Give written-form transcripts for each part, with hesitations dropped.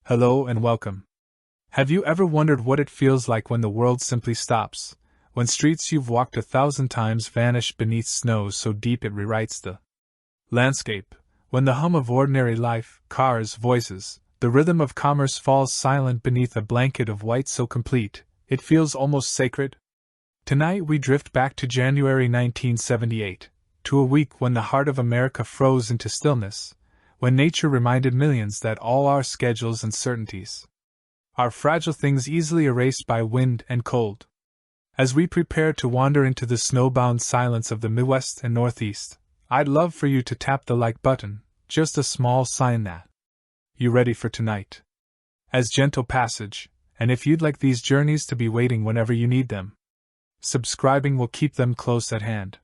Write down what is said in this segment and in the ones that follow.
Hello and welcome. Have you ever wondered what it feels like when the world simply stops, when streets you've walked 1,000 times vanish beneath snow so deep it rewrites the landscape, when the hum of ordinary life, cars, voices, the rhythm of commerce falls silent beneath a blanket of white so complete, it feels almost sacred? Tonight we drift back to January 1978, to a week when the heart of America froze into stillness, when nature reminded millions that all our schedules and certainties are fragile things easily erased by wind and cold. As we prepare to wander into the snowbound silence of the Midwest and Northeast, I'd love for you to tap the like button, just a small sign that you're ready for tonight. As gentle passage, and if you'd like these journeys to be waiting whenever you need them, subscribing will keep them close at hand.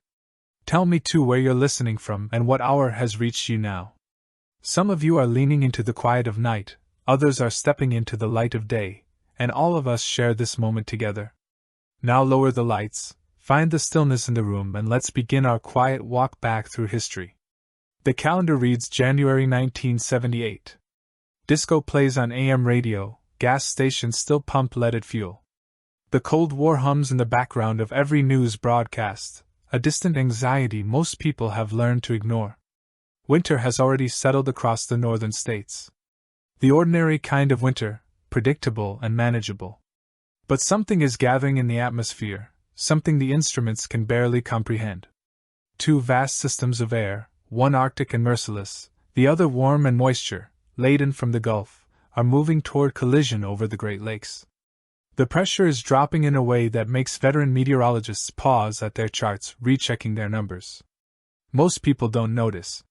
Tell me too where you're listening from and what hour has reached you now. Some of you are leaning into the quiet of night, others are stepping into the light of day, and all of us share this moment together. Now lower the lights, find the stillness in the room, and let's begin our quiet walk back through history. The calendar reads January 1978. Disco plays on AM radio, gas stations still pump leaded fuel. The Cold War hums in the background of every news broadcast, a distant anxiety most people have learned to ignore. Winter has already settled across the northern states. The ordinary kind of winter, predictable and manageable. But something is gathering in the atmosphere, something the instruments can barely comprehend. Two vast systems of air, one arctic and merciless, the other warm and moisture, laden from the Gulf, are moving toward collision over the Great Lakes. The pressure is dropping in a way that makes veteran meteorologists pause at their charts, rechecking their numbers. Most people don't notice.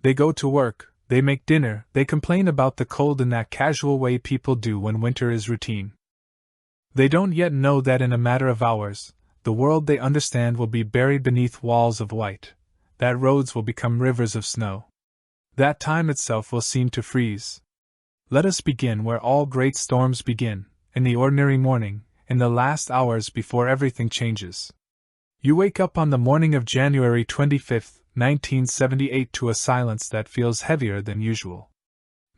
They go to work, they make dinner, they complain about the cold in that casual way people do when winter is routine. They don't yet know that in a matter of hours, the world they understand will be buried beneath walls of white, that roads will become rivers of snow. That time itself will seem to freeze. Let us begin where all great storms begin, in the ordinary morning, in the last hours before everything changes. You wake up on the morning of January 25, 1978 to a silence that feels heavier than usual.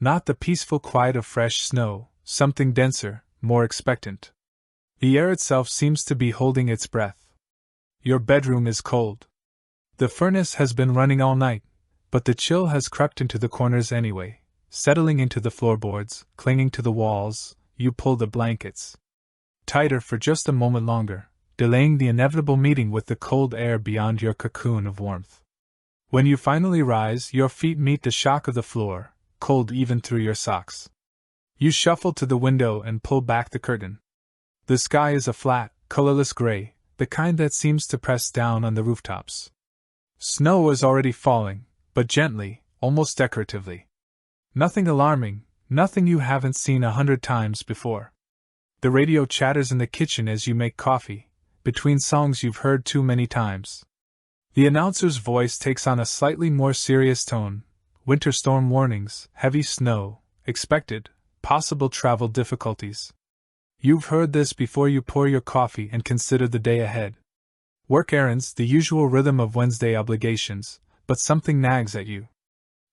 Not the peaceful quiet of fresh snow, something denser, more expectant. The air itself seems to be holding its breath. Your bedroom is cold. The furnace has been running all night, but the chill has crept into the corners anyway, settling into the floorboards, clinging to the walls. You pull the blankets tighter for just a moment longer, delaying the inevitable meeting with the cold air beyond your cocoon of warmth. When you finally rise, your feet meet the shock of the floor, cold even through your socks. You shuffle to the window and pull back the curtain. The sky is a flat, colorless gray, the kind that seems to press down on the rooftops. Snow is already falling, but gently, almost decoratively. Nothing alarming, nothing you haven't seen 100 times before. The radio chatters in the kitchen as you make coffee, between songs you've heard too many times. The announcer's voice takes on a slightly more serious tone. Winter storm warnings, heavy snow, expected, possible travel difficulties. You've heard this before you pour your coffee and consider the day ahead. Work errands, the usual rhythm of Wednesday obligations, but something nags at you.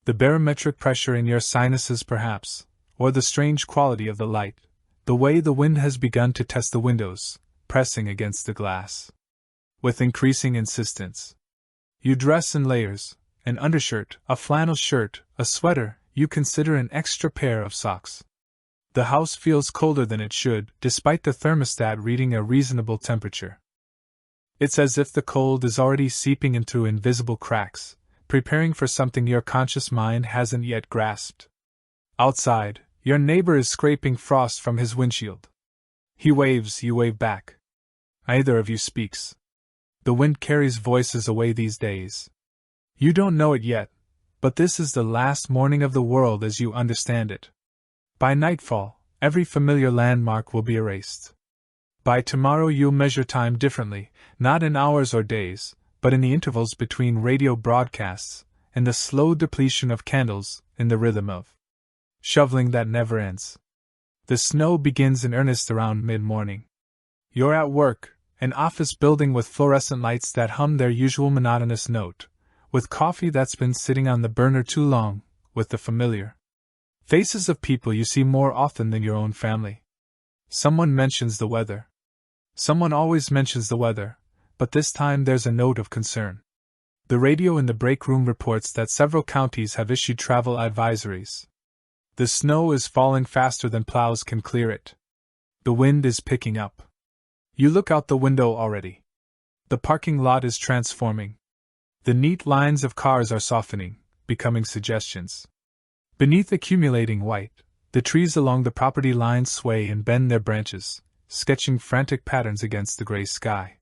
The barometric pressure in your sinuses perhaps, or the strange quality of the light, the way the wind has begun to test the windows, pressing against the glass. With increasing insistence. You dress in layers, an undershirt, a flannel shirt, a sweater, you consider an extra pair of socks. The house feels colder than it should, despite the thermostat reading a reasonable temperature. It's as if the cold is already seeping in through invisible cracks, preparing for something your conscious mind hasn't yet grasped. Outside, your neighbor is scraping frost from his windshield. He waves, you wave back. Neither of you speaks. The wind carries voices away these days. You don't know it yet, but this is the last morning of the world as you understand it. By nightfall, every familiar landmark will be erased. By tomorrow you'll measure time differently, not in hours or days, but in the intervals between radio broadcasts, in the slow depletion of candles, in the rhythm of shoveling that never ends. The snow begins in earnest around mid-morning. You're at work, an office building with fluorescent lights that hum their usual monotonous note, with coffee that's been sitting on the burner too long, with the familiar Faces of people you see more often than your own family. Someone mentions the weather. Someone always mentions the weather, but this time there's a note of concern. The radio in the break room reports that several counties have issued travel advisories. The snow is falling faster than plows can clear it. The wind is picking up. You look out the window already. The parking lot is transforming. The neat lines of cars are softening, becoming suggestions. Beneath accumulating white, the trees along the property line sway and bend their branches, sketching frantic patterns against the gray sky.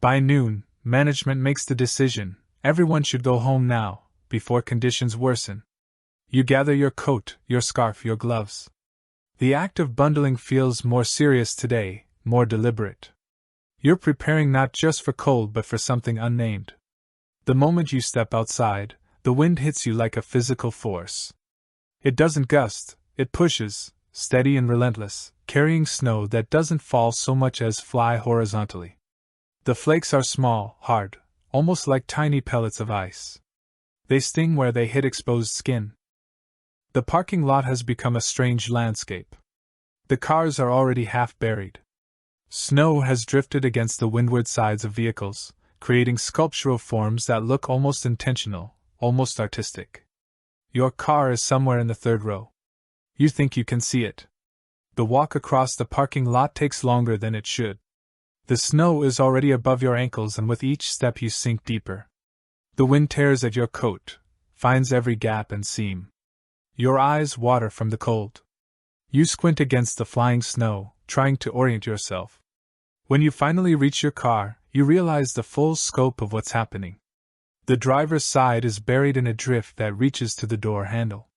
By noon, management makes the decision: everyone should go home now, before conditions worsen. You gather your coat, your scarf, your gloves. The act of bundling feels more serious today, more deliberate. You're preparing not just for cold but for something unnamed. The moment you step outside, the wind hits you like a physical force. It doesn't gust, it pushes, steady and relentless, carrying snow that doesn't fall so much as fly horizontally. The flakes are small, hard, almost like tiny pellets of ice. They sting where they hit exposed skin. The parking lot has become a strange landscape. The cars are already half buried. Snow has drifted against the windward sides of vehicles, creating sculptural forms that look almost intentional, almost artistic. Your car is somewhere in the third row. You think you can see it. The walk across the parking lot takes longer than it should. The snow is already above your ankles, and with each step you sink deeper. The wind tears at your coat, finds every gap and seam. Your eyes water from the cold. You squint against the flying snow, trying to orient yourself. When you finally reach your car, you realize the full scope of what's happening. The driver's side is buried in a drift that reaches to the door handle.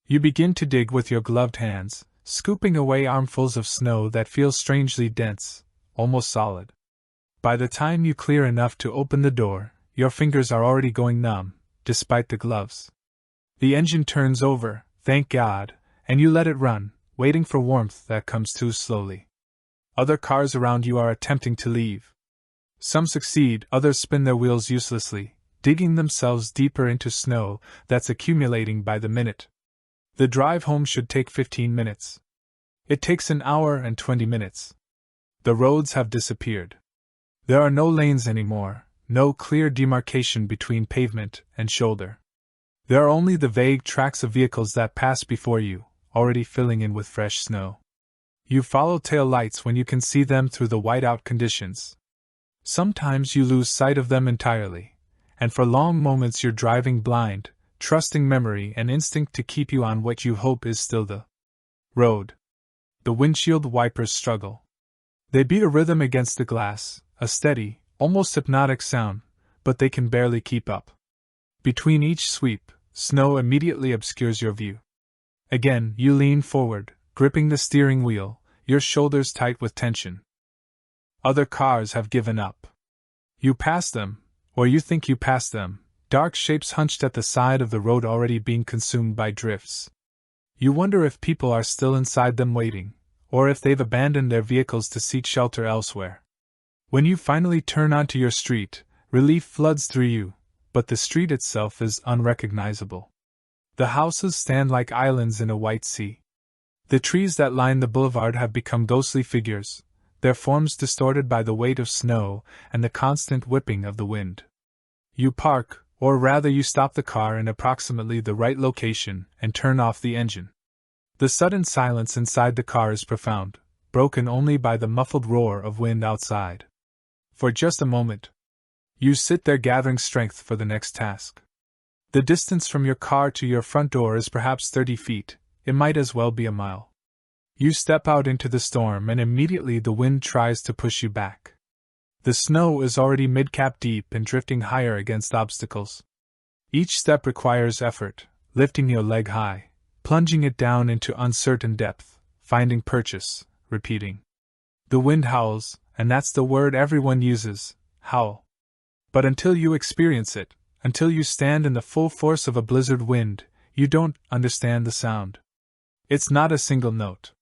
You begin to dig with your gloved hands, scooping away armfuls of snow that feel strangely dense, almost solid. By the time you clear enough to open the door, your fingers are already going numb, despite the gloves. The engine turns over, thank God, and you let it run, waiting for warmth that comes too slowly. Other cars around you are attempting to leave. Some succeed, others spin their wheels uselessly, digging themselves deeper into snow that's accumulating by the minute. The drive home should take 15 minutes. It takes an hour and 20 minutes. The roads have disappeared. There are no lanes anymore, no clear demarcation between pavement and shoulder. There are only the vague tracks of vehicles that pass before you, already filling in with fresh snow. You follow tail lights when you can see them through the whiteout conditions. Sometimes you lose sight of them entirely, and for long moments you're driving blind, trusting memory and instinct to keep you on what you hope is still the road. The windshield wipers struggle. They beat a rhythm against the glass, a steady, almost hypnotic sound, but they can barely keep up. Between each sweep, snow immediately obscures your view. Again, you lean forward, gripping the steering wheel, your shoulders tight with tension. Other cars have given up. You pass them, or you think you pass them, dark shapes hunched at the side of the road already being consumed by drifts. You wonder if people are still inside them waiting, or if they've abandoned their vehicles to seek shelter elsewhere. When you finally turn onto your street, relief floods through you, but the street itself is unrecognizable. The houses stand like islands in a white sea. The trees that line the boulevard have become ghostly figures, their forms distorted by the weight of snow and the constant whipping of the wind. You park, or rather you stop the car in approximately the right location and turn off the engine. The sudden silence inside the car is profound, broken only by the muffled roar of wind outside. For just a moment, you sit there gathering strength for the next task. The distance from your car to your front door is perhaps 30 feet, it might as well be a mile. You step out into the storm and immediately the wind tries to push you back. The snow is already mid-cap deep and drifting higher against obstacles. Each step requires effort, lifting your leg high, plunging it down into uncertain depth, finding purchase, repeating. The wind howls, and that's the word everyone uses, howl. But until you experience it, until you stand in the full force of a blizzard wind, you don't understand the sound. It's not a single note.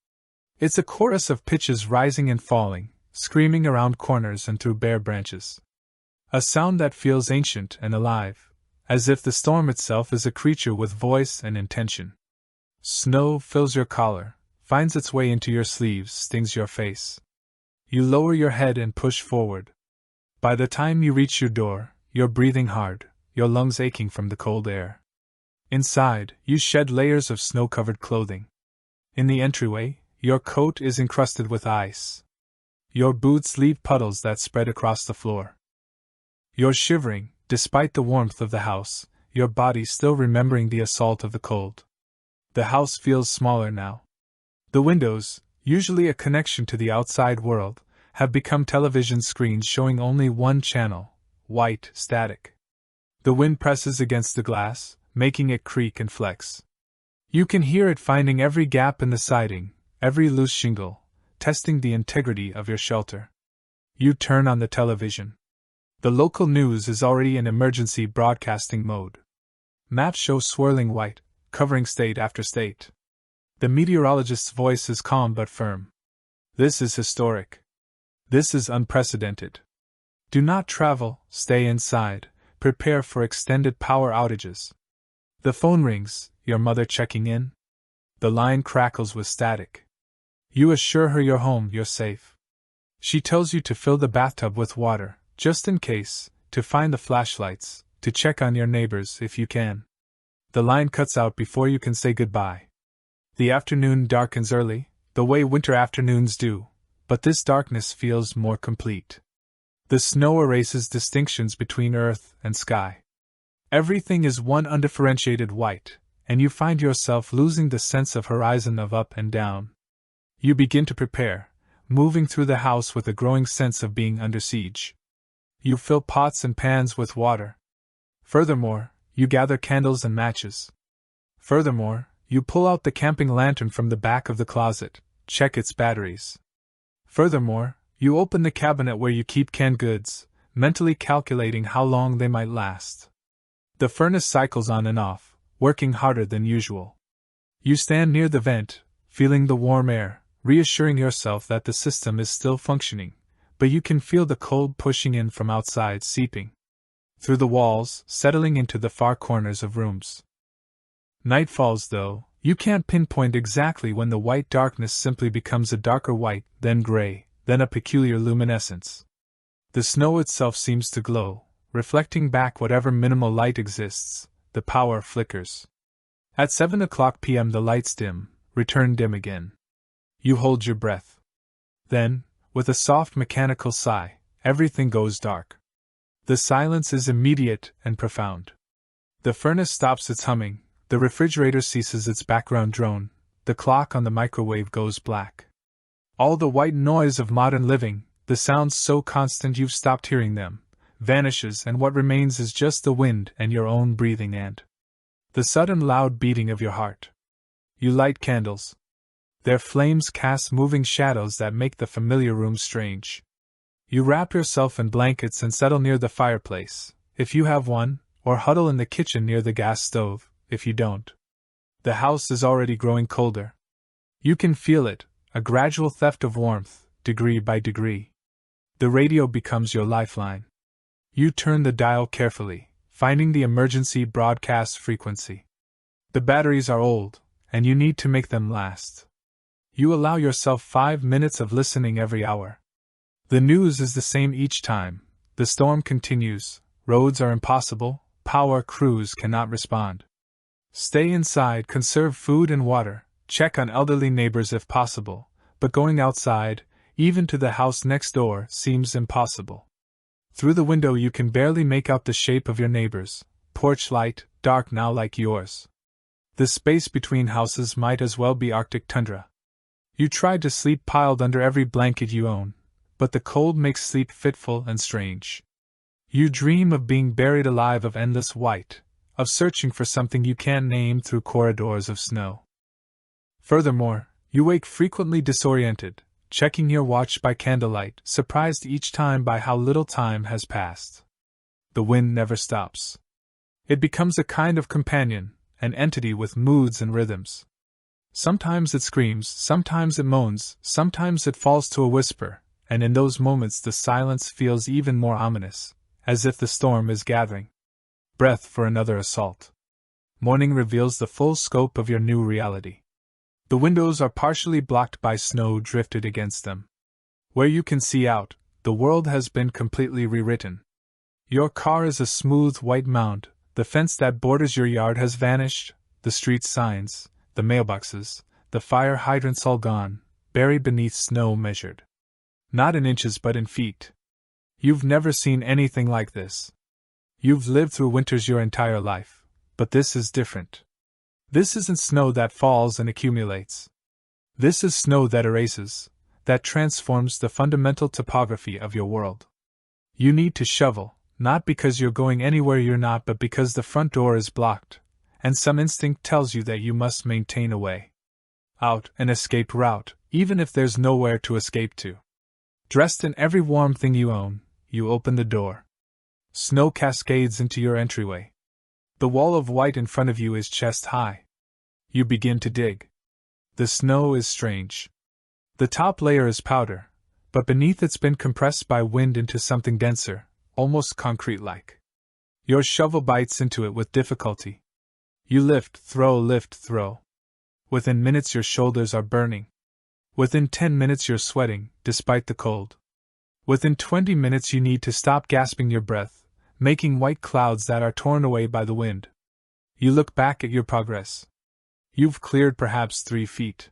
It's a chorus of pitches rising and falling, screaming around corners and through bare branches. A sound that feels ancient and alive, as if the storm itself is a creature with voice and intention. Snow fills your collar, finds its way into your sleeves, stings your face. You lower your head and push forward. By the time you reach your door, you're breathing hard, your lungs aching from the cold air. Inside, you shed layers of snow-covered clothing. In the entryway, your coat is encrusted with ice. Your boots leave puddles that spread across the floor. You're shivering, despite the warmth of the house, your body still remembering the assault of the cold. The house feels smaller now. The windows, usually a connection to the outside world, have become television screens showing only one channel, white, static. The wind presses against the glass, making it creak and flex. You can hear it finding every gap in the siding, every loose shingle, testing the integrity of your shelter. You turn on the television. The local news is already in emergency broadcasting mode. Maps show swirling white, covering state after state. The meteorologist's voice is calm but firm. This is historic. This is unprecedented. Do not travel, stay inside, prepare for extended power outages. The phone rings, your mother checking in. The line crackles with static. You assure her you're home, you're safe. She tells you to fill the bathtub with water, just in case, to find the flashlights, to check on your neighbors if you can. The line cuts out before you can say goodbye. The afternoon darkens early, the way winter afternoons do, but this darkness feels more complete. The snow erases distinctions between earth and sky. Everything is one undifferentiated white, and you find yourself losing the sense of horizon of up and down. You begin to prepare, moving through the house with a growing sense of being under siege. You fill pots and pans with water. Furthermore, you gather candles and matches. Furthermore, you pull out the camping lantern from the back of the closet, check its batteries. Furthermore, you open the cabinet where you keep canned goods, mentally calculating how long they might last. The furnace cycles on and off, working harder than usual. You stand near the vent, feeling the warm air, reassuring yourself that the system is still functioning, but you can feel the cold pushing in from outside, seeping through the walls, settling into the far corners of rooms. Night falls, though. You can't pinpoint exactly when the white darkness simply becomes a darker white, then gray, then a peculiar luminescence. The snow itself seems to glow, reflecting back whatever minimal light exists. The power flickers. At 7:00 p.m. the lights dim, return dim again. You hold your breath. Then, with a soft mechanical sigh, everything goes dark. The silence is immediate and profound. The furnace stops its humming, the refrigerator ceases its background drone, the clock on the microwave goes black. All the white noise of modern living, the sounds so constant you've stopped hearing them, vanishes, and what remains is just the wind and your own breathing and the sudden loud beating of your heart. You light candles. Their flames cast moving shadows that make the familiar room strange. You wrap yourself in blankets and settle near the fireplace, if you have one, or huddle in the kitchen near the gas stove, if you don't. The house is already growing colder. You can feel it, a gradual theft of warmth, degree by degree. The radio becomes your lifeline. You turn the dial carefully, finding the emergency broadcast frequency. The batteries are old, and you need to make them last. You allow yourself 5 minutes of listening every hour. The news is the same each time. The storm continues, roads are impossible, power crews cannot respond. Stay inside, conserve food and water, check on elderly neighbors if possible, but going outside, even to the house next door, seems impossible. Through the window you can barely make out the shape of your neighbors, porch light, dark now like yours. The space between houses might as well be Arctic tundra. You try to sleep piled under every blanket you own, but the cold makes sleep fitful and strange. You dream of being buried alive, of endless white, of searching for something you can't name through corridors of snow. Furthermore, you wake frequently disoriented, checking your watch by candlelight, surprised each time by how little time has passed. The wind never stops. It becomes a kind of companion, an entity with moods and rhythms. Sometimes it screams, sometimes it moans, sometimes it falls to a whisper, and in those moments the silence feels even more ominous, as if the storm is gathering breath for another assault. Morning reveals the full scope of your new reality. The windows are partially blocked by snow drifted against them. Where you can see out, the world has been completely rewritten. Your car is a smooth white mound, the fence that borders your yard has vanished, the street signs, the mailboxes, the fire hydrants all gone, buried beneath snow measured. Not in inches but in feet. You've never seen anything like this. You've lived through winters your entire life, but this is different. This isn't snow that falls and accumulates. This is snow that erases, that transforms the fundamental topography of your world. You need to shovel, not because you're going anywhere you're not but because the front door is blocked, and some instinct tells you that you must maintain a way out, an escape route, even if there's nowhere to escape to. Dressed in every warm thing you own, you open the door. Snow cascades into your entryway. The wall of white in front of you is chest high. You begin to dig. The snow is strange. The top layer is powder, but beneath it's been compressed by wind into something denser, almost concrete-like. Your shovel bites into it with difficulty. You lift, throw. Within minutes your shoulders are burning. Within 10 minutes you're sweating, despite the cold. Within 20 minutes you need to stop gasping your breath, making white clouds that are torn away by the wind. You look back at your progress. You've cleared perhaps 3 feet.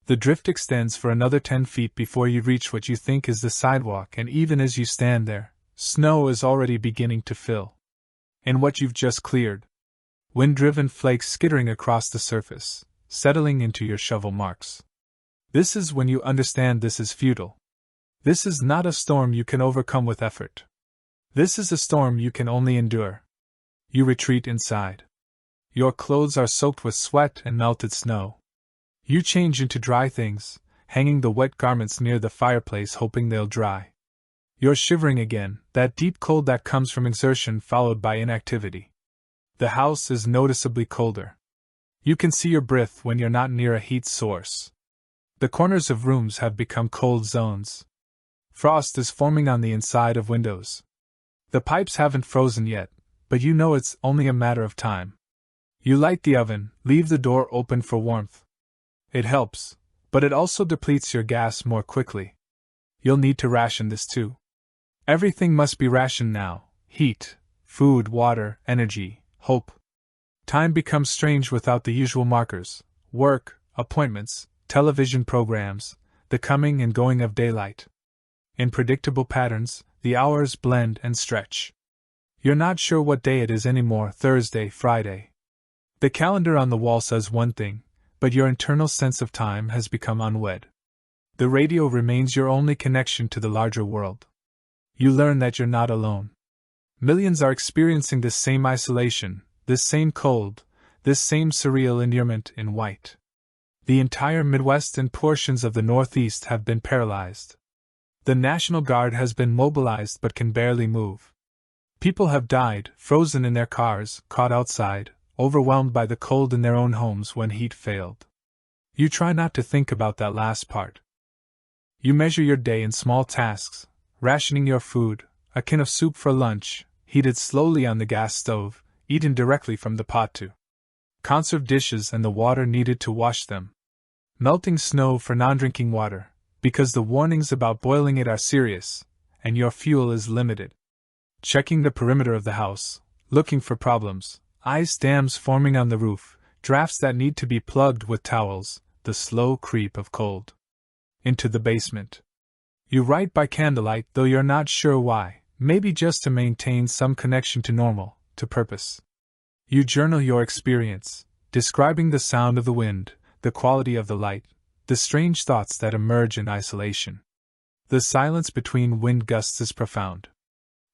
The drift extends for another 10 feet before you reach what you think is the sidewalk, and even as you stand there, snow is already beginning to fill in what you've just cleared. Wind-driven flakes skittering across the surface, settling into your shovel marks. This is when you understand this is futile. This is not a storm you can overcome with effort. This is a storm you can only endure. You retreat inside. Your clothes are soaked with sweat and melted snow. You change into dry things, hanging the wet garments near the fireplace hoping they'll dry. You're shivering again, that deep cold that comes from exertion followed by inactivity. The house is noticeably colder. You can see your breath when you're not near a heat source. The corners of rooms have become cold zones. Frost is forming on the inside of windows. The pipes haven't frozen yet, but you know it's only a matter of time. You light the oven, leave the door open for warmth. It helps, but it also depletes your gas more quickly. You'll need to ration this too. Everything must be rationed now: heat, food, water, energy, hope. Time becomes strange without the usual markers: work, appointments, television programs, the coming and going of daylight. In predictable patterns, the hours blend and stretch. You're not sure what day it is anymore: Thursday, Friday. The calendar on the wall says one thing, but your internal sense of time has become unwed. The radio remains your only connection to the larger world. You learn that you're not alone. Millions are experiencing this same isolation, this same cold, this same surreal inurement in white. The entire Midwest and portions of the Northeast have been paralyzed. The National Guard has been mobilized but can barely move. People have died, frozen in their cars, caught outside, overwhelmed by the cold in their own homes when heat failed. You try not to think about that last part. You measure your day in small tasks, rationing your food, a can of soup for lunch, heated slowly on the gas stove, eaten directly from the pot to conserve dishes and the water needed to wash them. Melting snow for non-drinking water, because the warnings about boiling it are serious, and your fuel is limited. Checking the perimeter of the house, looking for problems, ice dams forming on the roof, drafts that need to be plugged with towels, the slow creep of cold into the basement. You write by candlelight, though you're not sure why, maybe just to maintain some connection to normal, to purpose. You journal your experience, describing the sound of the wind, the quality of the light, the strange thoughts that emerge in isolation. The silence between wind gusts is profound.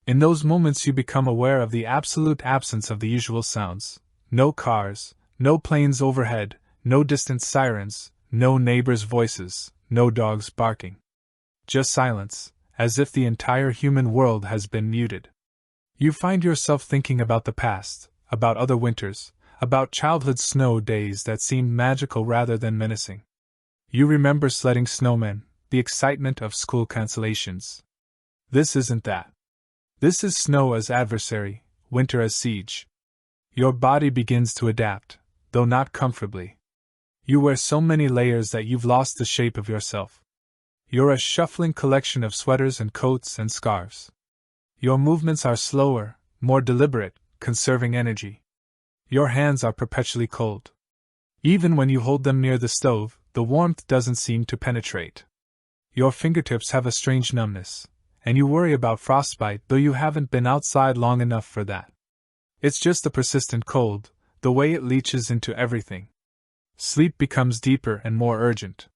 In those moments you become aware of the absolute absence of the usual sounds: no cars, no planes overhead, no distant sirens, no neighbors' voices, no dogs barking. Just silence, as if the entire human world has been muted. You find yourself thinking about the past, about other winters, about childhood snow days that seemed magical rather than menacing. You remember sledding snowmen, the excitement of school cancellations. This isn't that. This is snow as adversary, winter as siege. Your body begins to adapt, though not comfortably. You wear so many layers that you've lost the shape of yourself. You're a shuffling collection of sweaters and coats and scarves. Your movements are slower, more deliberate, conserving energy. Your hands are perpetually cold. Even when you hold them near the stove, the warmth doesn't seem to penetrate. Your fingertips have a strange numbness, and you worry about frostbite, though you haven't been outside long enough for that. It's just the persistent cold, the way it leaches into everything. Sleep becomes deeper and more urgent.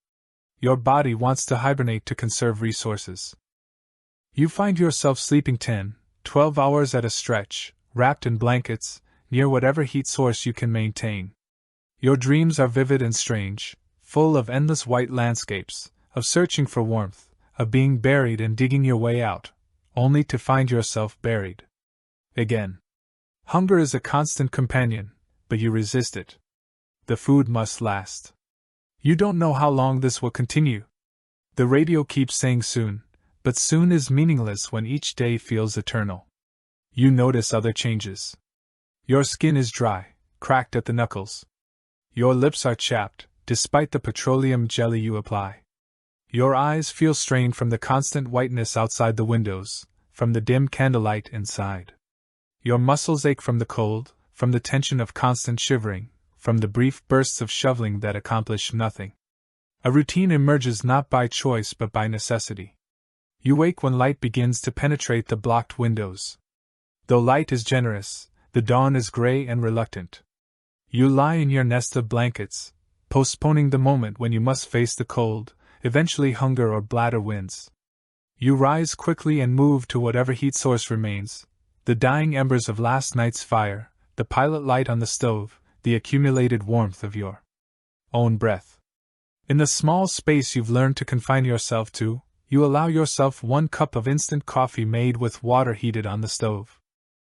Your body wants to hibernate to conserve resources. You find yourself sleeping 10, 12 hours at a stretch, wrapped in blankets, near whatever heat source you can maintain. Your dreams are vivid and strange, full of endless white landscapes, of searching for warmth, of being buried and digging your way out, only to find yourself buried again. Hunger is a constant companion, but you resist it. The food must last. You don't know how long this will continue. The radio keeps saying soon, but soon is meaningless when each day feels eternal. You notice other changes. Your skin is dry, cracked at the knuckles. Your lips are chapped, despite the petroleum jelly you apply. Your eyes feel strained from the constant whiteness outside the windows, from the dim candlelight inside. Your muscles ache from the cold, from the tension of constant shivering, from the brief bursts of shoveling that accomplish nothing. A routine emerges not by choice but by necessity. You wake when light begins to penetrate the blocked windows. Though light is generous, the dawn is gray and reluctant. You lie in your nest of blankets, postponing the moment when you must face the cold, eventually hunger or bladder wins. You rise quickly and move to whatever heat source remains, the dying embers of last night's fire, the pilot light on the stove, the accumulated warmth of your own breath. In the small space you've learned to confine yourself to, you allow yourself 1 cup of instant coffee made with water heated on the stove.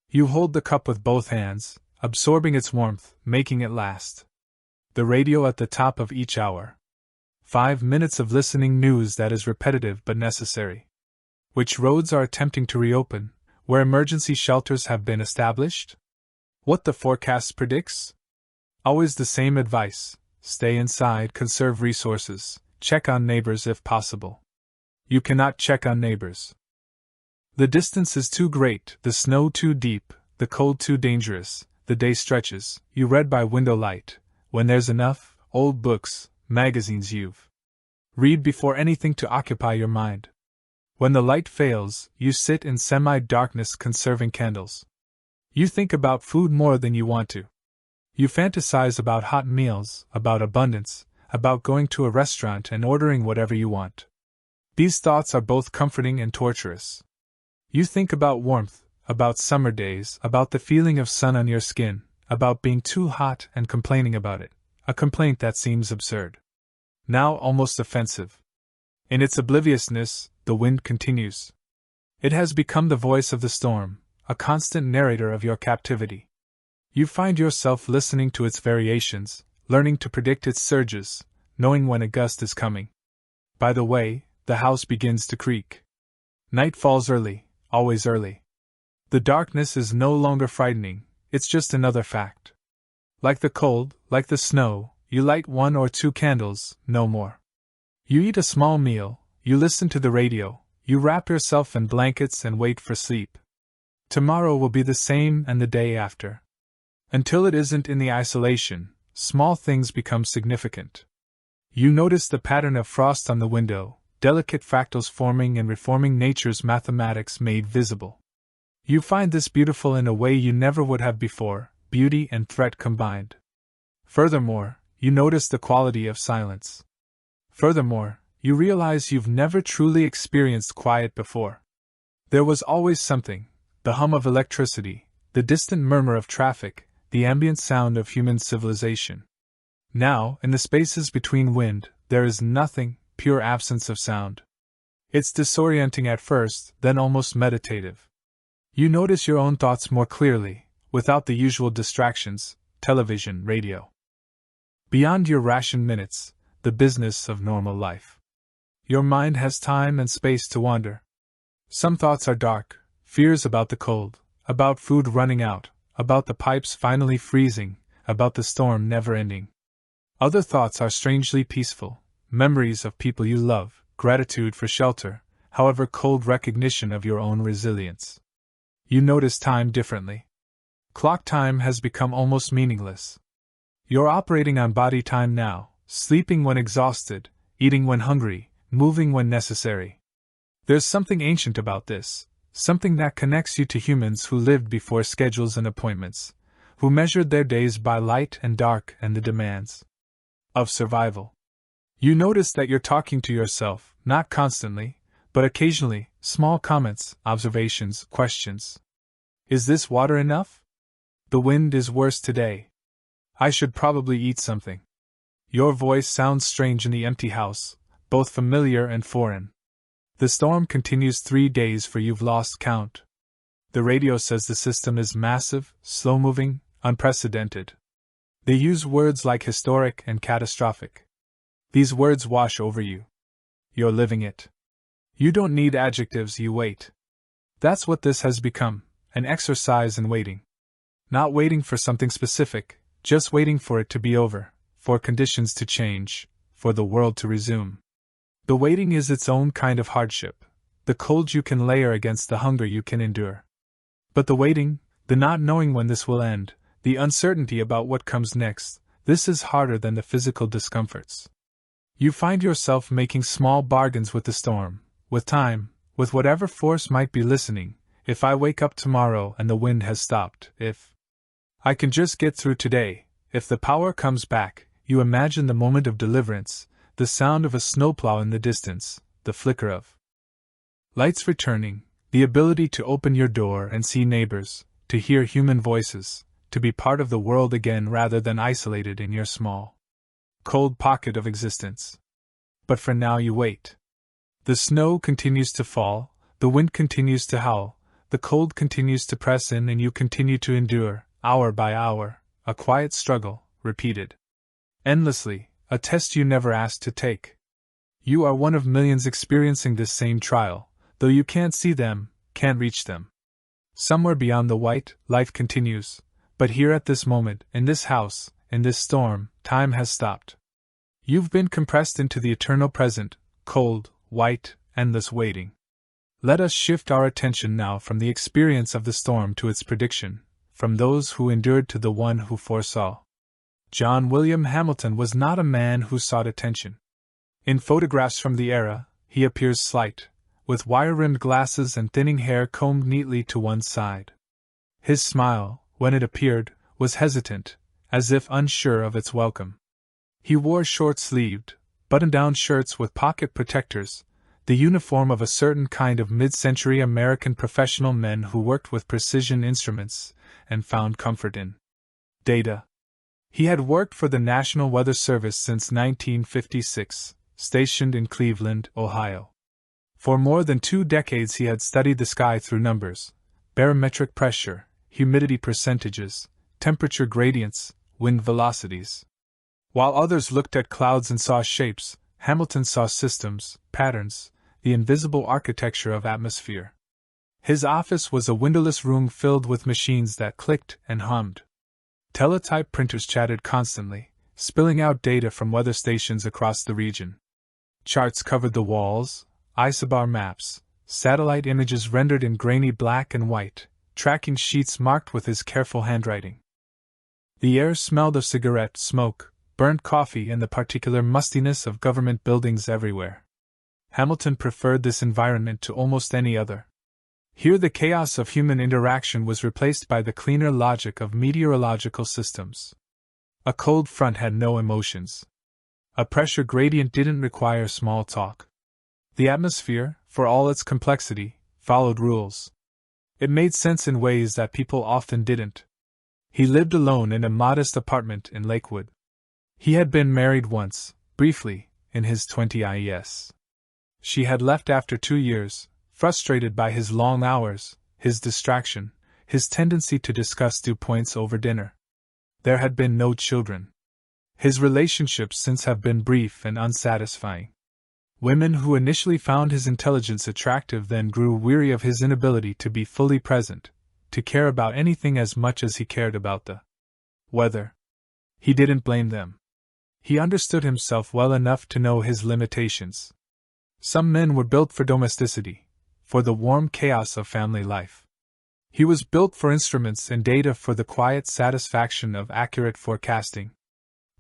You hold the cup with both hands, absorbing its warmth, making it last. The radio at the top of each hour. 5 minutes of listening news that is repetitive but necessary. Which roads are attempting to reopen, where emergency shelters have been established? What the forecast predicts? Always the same advice: stay inside, conserve resources, check on neighbors if possible. You cannot check on neighbors. The distance is too great, the snow too deep, the cold too dangerous, the day stretches, you read by window light, when there's enough, old books, magazines you've read before anything to occupy your mind. When the light fails, you sit in semi-darkness conserving candles. You think about food more than you want to. You fantasize about hot meals, about abundance, about going to a restaurant and ordering whatever you want. These thoughts are both comforting and torturous. You think about warmth, about summer days, about the feeling of sun on your skin, about being too hot and complaining about it, a complaint that seems absurd. Now almost offensive. In its obliviousness, the wind continues. It has become the voice of the storm, a constant narrator of your captivity. You find yourself listening to its variations, learning to predict its surges, knowing when a gust is coming. By the way, the house begins to creak. Night falls early, always early. The darkness is no longer frightening, it's just another fact. Like the cold, like the snow, you light 1 or 2 candles, no more. You eat a small meal, you listen to the radio, you wrap yourself in blankets and wait for sleep. Tomorrow will be the same and the day after. Until it isn't in the isolation, small things become significant. You notice the pattern of frost on the window, delicate fractals forming and reforming nature's mathematics made visible. You find this beautiful in a way you never would have before, beauty and threat combined. Furthermore, you notice the quality of silence. Furthermore, you realize you've never truly experienced quiet before. There was always something, the hum of electricity, the distant murmur of traffic, the ambient sound of human civilization. Now, in the spaces between wind, there is nothing, pure absence of sound. It's disorienting at first, then almost meditative. You notice your own thoughts more clearly, without the usual distractions, television, radio. Beyond your rationed minutes, the business of normal life. Your mind has time and space to wander. Some thoughts are dark, fears about the cold, about food running out, about the pipes finally freezing, about the storm never ending. Other thoughts are strangely peaceful, memories of people you love, gratitude for shelter, however cold, recognition of your own resilience. You notice time differently. Clock time has become almost meaningless. You're operating on body time now, sleeping when exhausted, eating when hungry, moving when necessary. There's something ancient about this, something that connects you to humans who lived before schedules and appointments, who measured their days by light and dark and the demands of survival. You notice that you're talking to yourself, not constantly, but occasionally, small comments, observations, questions. Is this water enough? The wind is worse today. I should probably eat something. Your voice sounds strange in the empty house, both familiar and foreign. The storm continues 3 days for you've lost count. The radio says the system is massive, slow-moving, unprecedented. They use words like historic and catastrophic. These words wash over you. You're living it. You don't need adjectives, you wait. That's what this has become, an exercise in waiting. Not waiting for something specific, just waiting for it to be over, for conditions to change, for the world to resume. The waiting is its own kind of hardship, the cold you can layer against the hunger you can endure. But the waiting, the not knowing when this will end, the uncertainty about what comes next, this is harder than the physical discomforts. You find yourself making small bargains with the storm, with time, with whatever force might be listening. If I wake up tomorrow and the wind has stopped, if I can just get through today, if the power comes back, you imagine the moment of deliverance, the sound of a snowplow in the distance, the flicker of lights returning, the ability to open your door and see neighbors, to hear human voices, to be part of the world again rather than isolated in your small, cold pocket of existence. But for now you wait. The snow continues to fall, the wind continues to howl, the cold continues to press in, and you continue to endure, hour by hour, a quiet struggle, repeated endlessly, a test you never asked to take. You are one of millions experiencing this same trial, though you can't see them, can't reach them. Somewhere beyond the white, life continues, but here at this moment, in this house, in this storm, time has stopped. You've been compressed into the eternal present, cold, white, endless waiting. Let us shift our attention now from the experience of the storm to its prediction, from those who endured to the one who foresaw. John William Hamilton was not a man who sought attention. In photographs from the era, he appears slight, with wire-rimmed glasses and thinning hair combed neatly to one side. His smile, when it appeared, was hesitant, as if unsure of its welcome. He wore short-sleeved, button-down shirts with pocket protectors, the uniform of a certain kind of mid-century American professional men who worked with precision instruments and found comfort in data. He had worked for the National Weather Service since 1956, stationed in Cleveland, Ohio. For more than 2 decades he had studied the sky through numbers, barometric pressure, humidity percentages, temperature gradients, wind velocities. While others looked at clouds and saw shapes, Hamilton saw systems, patterns, the invisible architecture of atmosphere. His office was a windowless room filled with machines that clicked and hummed. Teletype printers chatted constantly, spilling out data from weather stations across the region. Charts covered the walls, isobar maps, satellite images rendered in grainy black and white, tracking sheets marked with his careful handwriting. The air smelled of cigarette smoke, burnt coffee, and the particular mustiness of government buildings everywhere. Hamilton preferred this environment to almost any other. Here the chaos of human interaction was replaced by the cleaner logic of meteorological systems. A cold front had no emotions. A pressure gradient didn't require small talk. The atmosphere, for all its complexity, followed rules. It made sense in ways that people often didn't. He lived alone in a modest apartment in Lakewood. He had been married once, briefly, in his 20s. She had left after 2 years, frustrated by his long hours, his distraction, his tendency to discuss dew points over dinner. There had been no children. His relationships since have been brief and unsatisfying. Women who initially found his intelligence attractive then grew weary of his inability to be fully present, to care about anything as much as he cared about the weather. He didn't blame them. He understood himself well enough to know his limitations. Some men were built for domesticity, for the warm chaos of family life. He was built for instruments and data, for the quiet satisfaction of accurate forecasting.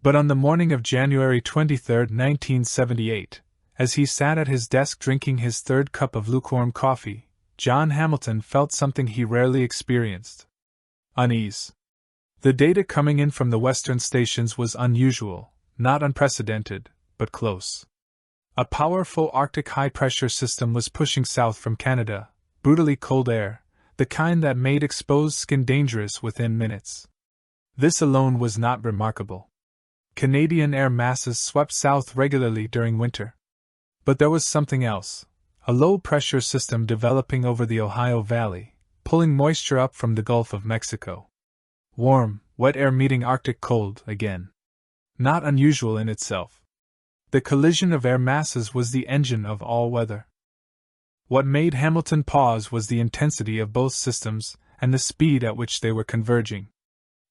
But on the morning of January 23, 1978, as he sat at his desk drinking his third cup of lukewarm coffee, John Hamilton felt something he rarely experienced: unease. The data coming in from the western stations was unusual, not unprecedented, but close. A powerful Arctic high-pressure system was pushing south from Canada, brutally cold air, the kind that made exposed skin dangerous within minutes. This alone was not remarkable. Canadian air masses swept south regularly during winter. But there was something else: a low-pressure system developing over the Ohio Valley, pulling moisture up from the Gulf of Mexico. Warm, wet air meeting Arctic cold again. Not unusual in itself. The collision of air masses was the engine of all weather. What made Hamilton pause was the intensity of both systems and the speed at which they were converging.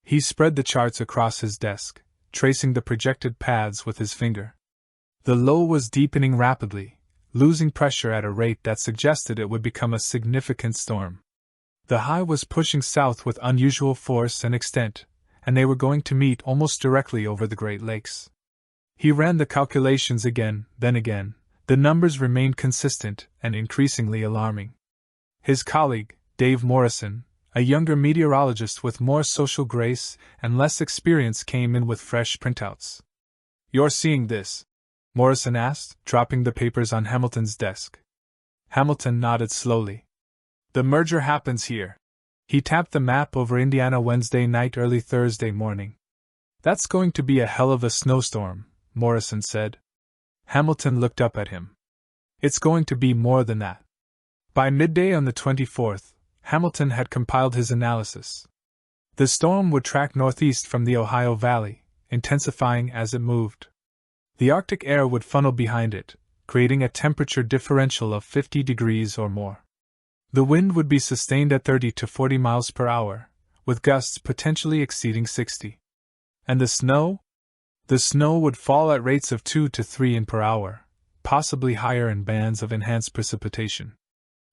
He spread the charts across his desk, tracing the projected paths with his finger. The low was deepening rapidly, losing pressure at a rate that suggested it would become a significant storm. The high was pushing south with unusual force and extent, and they were going to meet almost directly over the Great Lakes. He ran the calculations again, then again. The numbers remained consistent and increasingly alarming. His colleague, Dave Morrison, a younger meteorologist with more social grace and less experience, came in with fresh printouts. "You're seeing this?" Morrison asked, dropping the papers on Hamilton's desk. Hamilton nodded slowly. "The merger happens here." He tapped the map over Indiana Wednesday night, early Thursday morning. "That's going to be a hell of a snowstorm," Morrison said. Hamilton looked up at him. "It's going to be more than that." By midday on the 24th, Hamilton had compiled his analysis. The storm would track northeast from the Ohio Valley, intensifying as it moved. The Arctic air would funnel behind it, creating a temperature differential of 50 degrees or more. The wind would be sustained at 30 to 40 miles per hour, with gusts potentially exceeding 60. And the snow? The snow would fall at rates of 2 to 3 in per hour, possibly higher in bands of enhanced precipitation.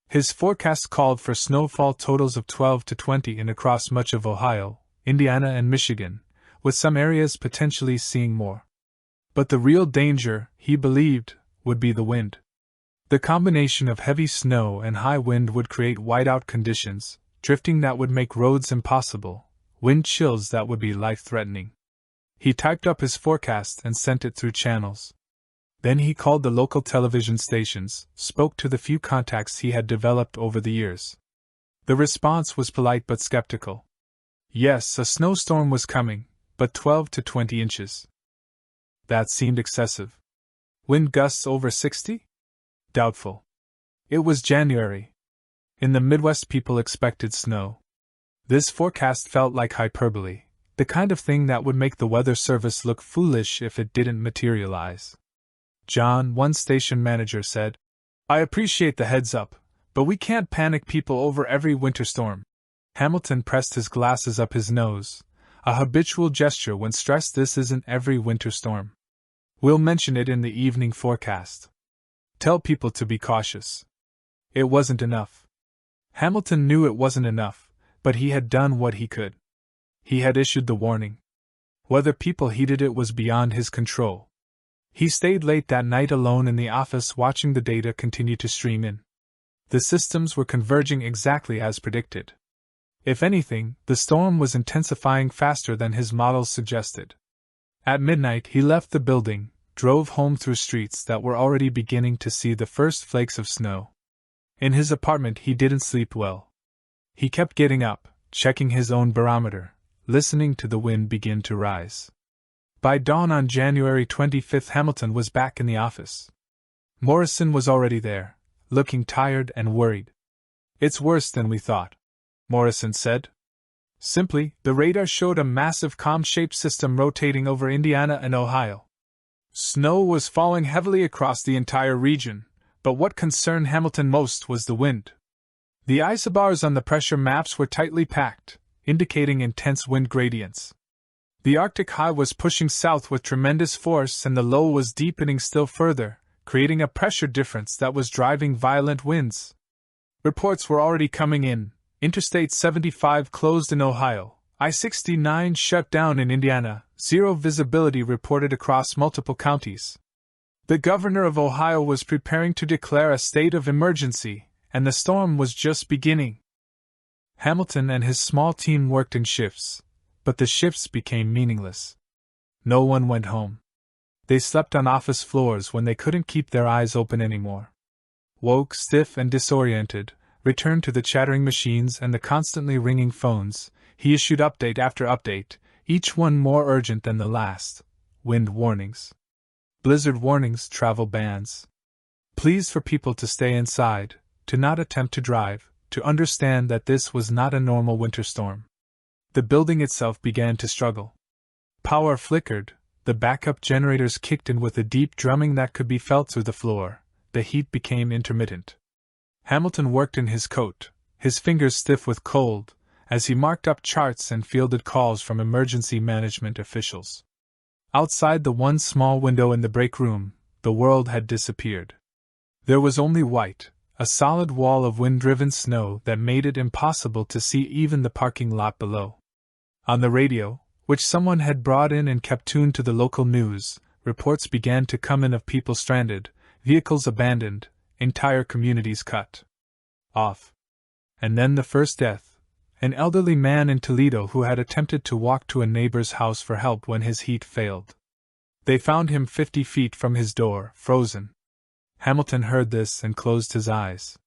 His forecast called for snowfall totals of 12 to 20 in across much of Ohio, Indiana, and Michigan, with some areas potentially seeing more. But the real danger, he believed, would be the wind. The combination of heavy snow and high wind would create whiteout conditions, drifting that would make roads impossible, wind chills that would be life-threatening. He typed up his forecast and sent it through channels. Then he called the local television stations, spoke to the few contacts he had developed over the years. The response was polite but skeptical. Yes, a snowstorm was coming, but 12 to 20 inches. That seemed excessive. Wind gusts over 60? Doubtful. It was January. In the Midwest, people expected snow. This forecast felt like hyperbole, the kind of thing that would make the Weather Service look foolish if it didn't materialize. "John," one station manager said, "I appreciate the heads up, but we can't panic people over every winter storm." Hamilton pressed his glasses up his nose, a habitual gesture when stressed. "This isn't every winter storm. We'll mention it in the evening forecast. Tell people to be cautious." It wasn't enough. Hamilton knew it wasn't enough, but he had done what he could. He had issued the warning. Whether people heeded it was beyond his control. He stayed late that night alone in the office, watching the data continue to stream in. The systems were converging exactly as predicted. If anything, the storm was intensifying faster than his models suggested. At midnight, he left the building, drove home through streets that were already beginning to see the first flakes of snow. In his apartment, he didn't sleep well. He kept getting up, checking his own barometer, listening to the wind begin to rise. By dawn on January 25, Hamilton was back in the office. Morrison was already there, looking tired and worried. "It's worse than we thought," Morrison said. Simply, the radar showed a massive cone-shaped system rotating over Indiana and Ohio. Snow was falling heavily across the entire region, but what concerned Hamilton most was the wind. The isobars on the pressure maps were tightly packed, indicating intense wind gradients. The Arctic high was pushing south with tremendous force and the low was deepening still further, creating a pressure difference that was driving violent winds. Reports were already coming in. Interstate 75 closed in Ohio, I-69 shut down in Indiana, zero visibility reported across multiple counties. The governor of Ohio was preparing to declare a state of emergency, and the storm was just beginning. Hamilton and his small team worked in shifts, but the shifts became meaningless. No one went home. They slept on office floors when they couldn't keep their eyes open anymore. Woke, stiff and disoriented, returned to the chattering machines and the constantly ringing phones, he issued update after update, each one more urgent than the last. Wind warnings. Blizzard warnings, travel bans. Pleas for people to stay inside, to not attempt to drive, to understand that this was not a normal winter storm. The building itself began to struggle. Power flickered, the backup generators kicked in with a deep drumming that could be felt through the floor, the heat became intermittent. Hamilton worked in his coat, his fingers stiff with cold, as he marked up charts and fielded calls from emergency management officials. Outside the one small window in the break room, the world had disappeared. There was only white, a solid wall of wind-driven snow that made it impossible to see even the parking lot below. On the radio, which someone had brought in and kept tuned to the local news, reports began to come in of people stranded, vehicles abandoned, entire communities cut off. And then the first death, an elderly man in Toledo who had attempted to walk to a neighbor's house for help when his heat failed. They found him 50 feet from his door, frozen. Hamilton heard this and closed his eyes.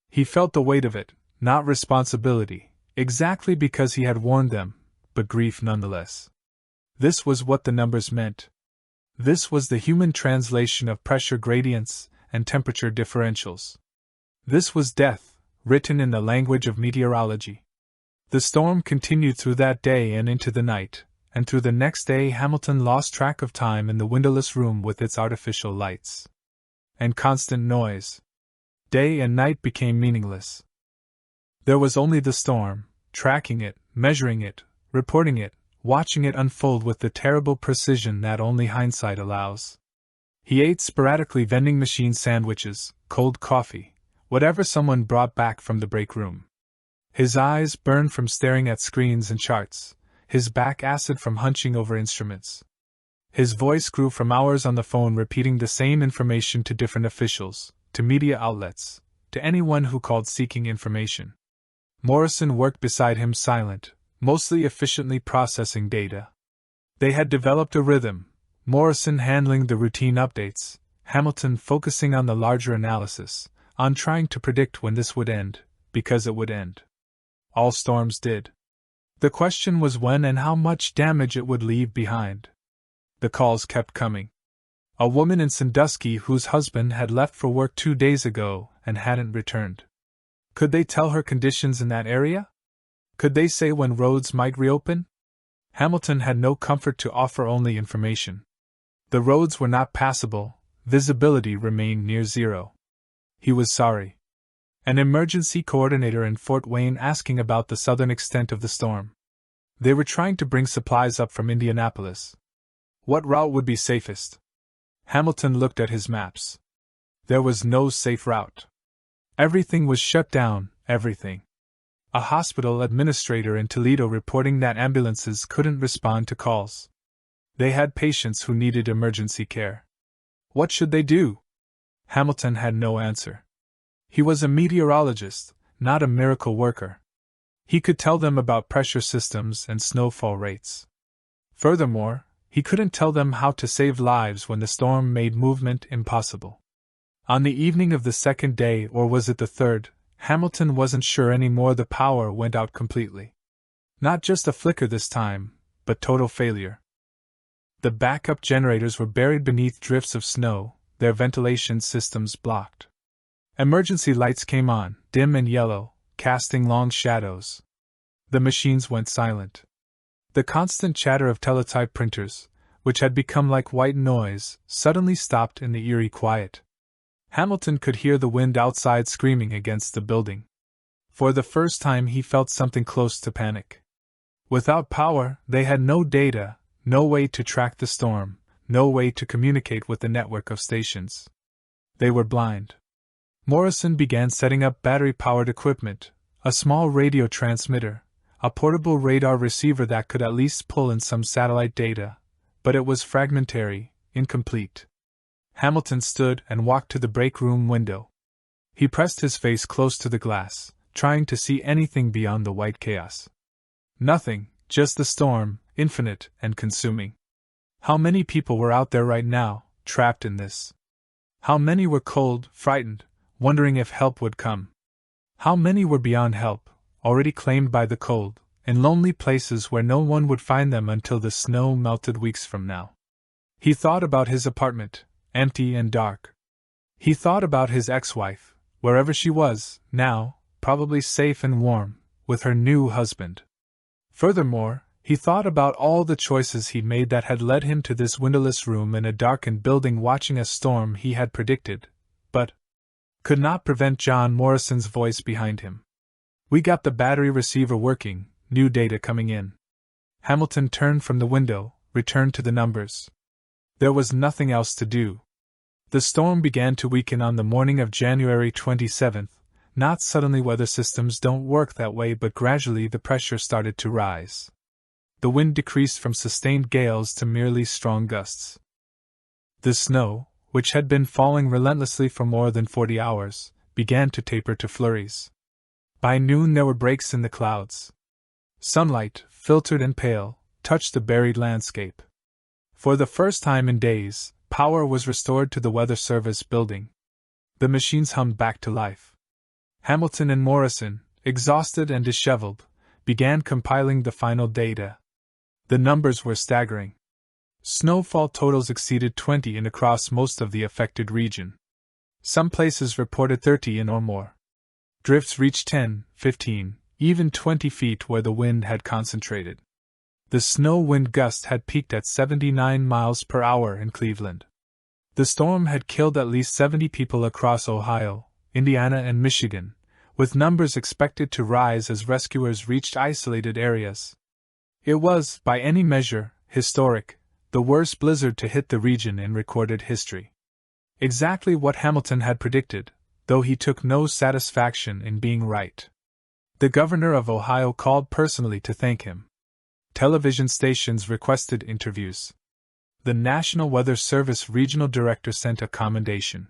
He felt the weight of it, not responsibility, exactly because he had warned them, but grief nonetheless. This was what the numbers meant. This was the human translation of pressure gradients and temperature differentials. This was death, written in the language of meteorology. The storm continued through that day and into the night, and through the next day Hamilton lost track of time in the windowless room with its artificial lights and constant noise. Day and night became meaningless. There was only the storm, tracking it, measuring it, reporting it, watching it unfold with the terrible precision that only hindsight allows. He ate sporadically vending machine sandwiches, cold coffee, whatever someone brought back from the break room. His eyes burned from staring at screens and charts, his back acid from hunching over instruments. His voice grew from hours on the phone repeating the same information to different officials, to media outlets, to anyone who called seeking information. Morrison worked beside him silent, mostly efficiently processing data. They had developed a rhythm, Morrison handling the routine updates, Hamilton focusing on the larger analysis, on trying to predict when this would end, because it would end. All storms did. The question was when and how much damage it would leave behind. The calls kept coming. A woman in Sandusky whose husband had left for work 2 days ago and hadn't returned. Could they tell her conditions in that area? Could they say when roads might reopen? Hamilton had no comfort to offer, only information. The roads were not passable, visibility remained near zero. He was sorry. An emergency coordinator in Fort Wayne asking about the southern extent of the storm. They were trying to bring supplies up from Indianapolis. What route would be safest? Hamilton looked at his maps. There was no safe route. Everything was shut down, everything. A hospital administrator in Toledo reporting that ambulances couldn't respond to calls. They had patients who needed emergency care. What should they do? Hamilton had no answer. He was a meteorologist, not a miracle worker. He could tell them about pressure systems and snowfall rates. Furthermore, he couldn't tell them how to save lives when the storm made movement impossible. On the evening of the second day, or was it the third, Hamilton wasn't sure anymore, the power went out completely. Not just a flicker this time, but total failure. The backup generators were buried beneath drifts of snow, their ventilation systems blocked. Emergency lights came on, dim and yellow, casting long shadows. The machines went silent. The constant chatter of teletype printers, which had become like white noise, suddenly stopped in the eerie quiet. Hamilton could hear the wind outside screaming against the building. For the first time he felt something close to panic. Without power, they had no data, no way to track the storm, no way to communicate with the network of stations. They were blind. Morrison began setting up battery-powered equipment, a small radio transmitter, a portable radar receiver that could at least pull in some satellite data, but it was fragmentary, incomplete. Hamilton stood and walked to the break room window. He pressed his face close to the glass, trying to see anything beyond the white chaos. Nothing, just the storm, infinite and consuming. How many people were out there right now, trapped in this? How many were cold, frightened, wondering if help would come? How many were beyond help, already claimed by the cold, in lonely places where no one would find them until the snow melted weeks from now? He thought about his apartment, empty and dark. He thought about his ex-wife, wherever she was, now, probably safe and warm, with her new husband. Furthermore, he thought about all the choices he'd made that had led him to this windowless room in a darkened building watching a storm he had predicted, but could not prevent John Morrison's voice behind him. "We got the battery receiver working, new data coming in." Hamilton turned from the window, returned to the numbers. There was nothing else to do. The storm began to weaken on the morning of January 27th, not suddenly. Weather systems don't work that way, but gradually the pressure started to rise. The wind decreased from sustained gales to merely strong gusts. The snow, which had been falling relentlessly for more than 40 hours, began to taper to flurries. By noon there were breaks in the clouds. Sunlight, filtered and pale, touched the buried landscape. For the first time in days, power was restored to the Weather Service building. The machines hummed back to life. Hamilton and Morrison, exhausted and disheveled, began compiling the final data. The numbers were staggering. Snowfall totals exceeded 20 in across most of the affected region. Some places reported 30 in or more. Drifts reached 10, 15, even 20 feet where the wind had concentrated. The snow wind gust had peaked at 79 miles per hour in Cleveland. The storm had killed at least 70 people across Ohio, Indiana, and Michigan, with numbers expected to rise as rescuers reached isolated areas. It was, by any measure, historic, the worst blizzard to hit the region in recorded history. Exactly what Hamilton had predicted, though he took no satisfaction in being right. The governor of Ohio called personally to thank him. Television stations requested interviews. The National Weather Service regional director sent a commendation.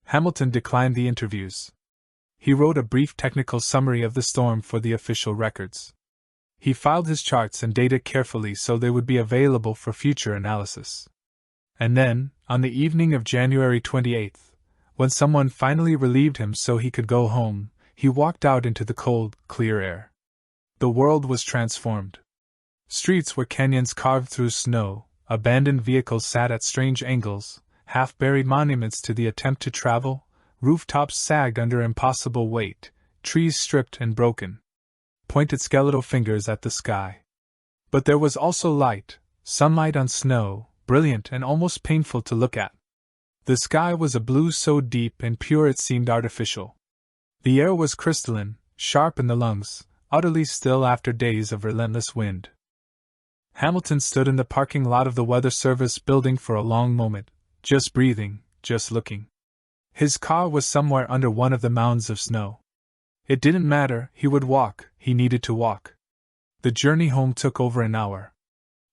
Hamilton declined the interviews. He wrote a brief technical summary of the storm for the official records. He filed his charts and data carefully so they would be available for future analysis. And then, on the evening of January 28th, when someone finally relieved him so he could go home, he walked out into the cold, clear air. The world was transformed. Streets were canyons carved through snow, abandoned vehicles sat at strange angles, half-buried monuments to the attempt to travel, rooftops sagged under impossible weight, trees stripped and broken, pointed skeletal fingers at the sky. But there was also light, sunlight on snow, brilliant and almost painful to look at. The sky was a blue so deep and pure it seemed artificial. The air was crystalline, sharp in the lungs, utterly still after days of relentless wind. Hamilton stood in the parking lot of the Weather Service building for a long moment, just breathing, just looking. His car was somewhere under one of the mounds of snow. It didn't matter, he would walk, he needed to walk. The journey home took over an hour.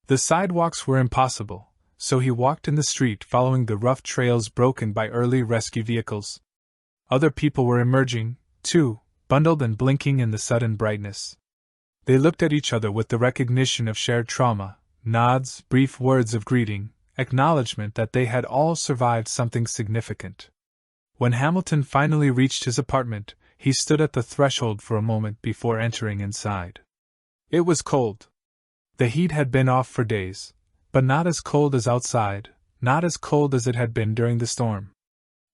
The sidewalks were impossible, so he walked in the street following the rough trails broken by early rescue vehicles. Other people were emerging, too, bundled and blinking in the sudden brightness. They looked at each other with the recognition of shared trauma, nods, brief words of greeting, acknowledgement that they had all survived something significant. When Hamilton finally reached his apartment, he stood at the threshold for a moment before entering inside. It was cold. The heat had been off for days, but not as cold as outside, not as cold as it had been during the storm.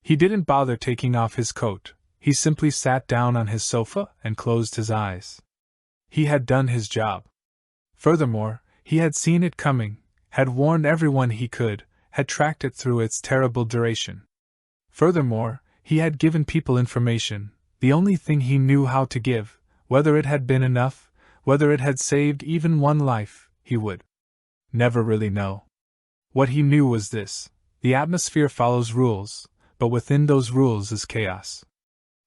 He didn't bother taking off his coat, he simply sat down on his sofa and closed his eyes. He had done his job. Furthermore, he had seen it coming, had warned everyone he could, had tracked it through its terrible duration. Furthermore, he had given people information, the only thing he knew how to give, whether it had been enough, whether it had saved even one life, he would never really know. What he knew was this: the atmosphere follows rules, but within those rules is chaos.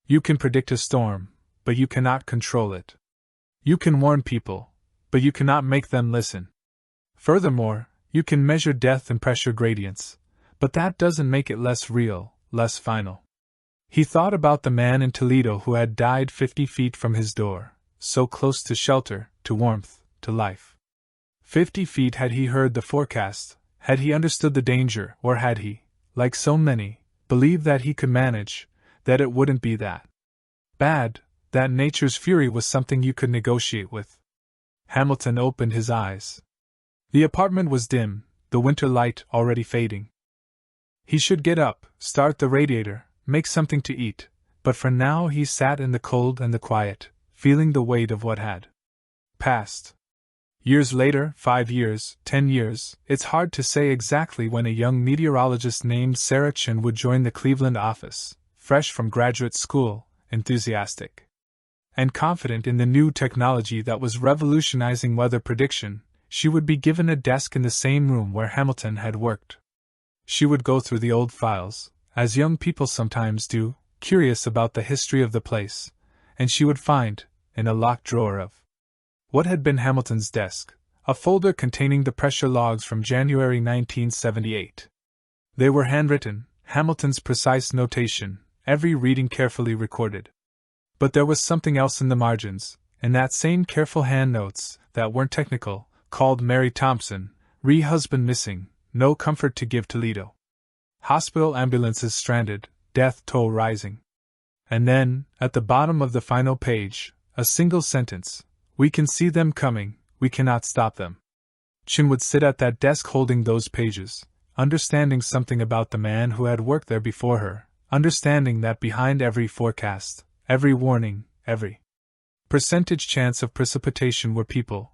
You can predict a storm, but you cannot control it. You can warn people, but you cannot make them listen. Furthermore, you can measure depth and pressure gradients, but that doesn't make it less real, less final. He thought about the man in Toledo who had died 50 feet from his door, so close to shelter, to warmth, to life. 50 feet. Had he heard the forecast? Had he understood the danger? Or had he, like so many, believed that he could manage, that it wouldn't be that bad, that nature's fury was something you could negotiate with? Hamilton opened his eyes. The apartment was dim, the winter light already fading. He should get up, start the radiator, make something to eat, but for now he sat in the cold and the quiet, feeling the weight of what had passed. Years later, 5 years, 10 years, it's hard to say exactly when a young meteorologist named Sarah Chin would join the Cleveland office, fresh from graduate school, enthusiastic and confident in the new technology that was revolutionizing weather prediction. She would be given a desk in the same room where Hamilton had worked. She would go through the old files, as young people sometimes do, curious about the history of the place, and she would find, in a locked drawer of what had been Hamilton's desk, a folder containing the pressure logs from January 1978. They were handwritten, Hamilton's precise notation, every reading carefully recorded. But there was something else in the margins, in that same careful hand notes, that weren't technical, called Mary Thompson, husband missing, no comfort to give Toledo. Hospital ambulances stranded, death toll rising. And then, at the bottom of the final page, a single sentence: we can see them coming, we cannot stop them. Chin would sit at that desk holding those pages, understanding something about the man who had worked there before her, understanding that behind every forecast, every warning, every percentage chance of precipitation were people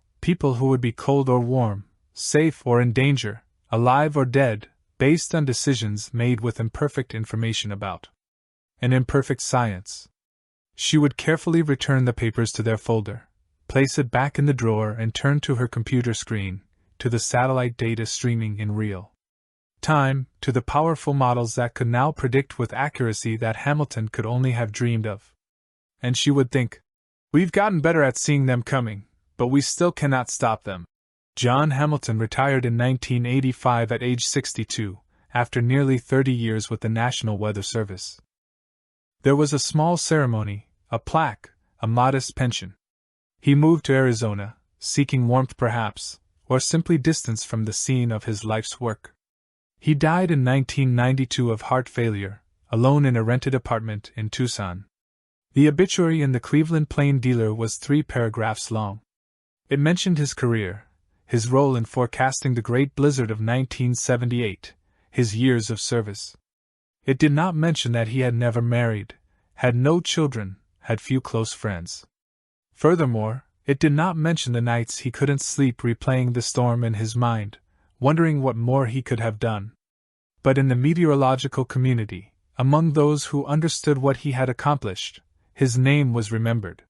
who would be cold or warm, safe or in danger, alive or dead, based on decisions made with imperfect information about an imperfect science. She would carefully return the papers to their folder, place it back in the drawer, and turn to her computer screen, to the satellite data streaming in real time, to the powerful models that could now predict with accuracy that Hamilton could only have dreamed of. And she would think, we've gotten better at seeing them coming, but we still cannot stop them. John Hamilton retired in 1985 at age 62, after nearly 30 years with the National Weather Service. There was a small ceremony, a plaque, a modest pension. He moved to Arizona, seeking warmth perhaps, or simply distance from the scene of his life's work. He died in 1992 of heart failure, alone in a rented apartment in Tucson. The obituary in the Cleveland Plain Dealer was 3 paragraphs long. It mentioned his career, his role in forecasting the Great Blizzard of 1978, his years of service. It did not mention that he had never married, had no children, had few close friends. Furthermore, it did not mention the nights he couldn't sleep replaying the storm in his mind, wondering what more he could have done. But in the meteorological community, among those who understood what he had accomplished, his name was remembered.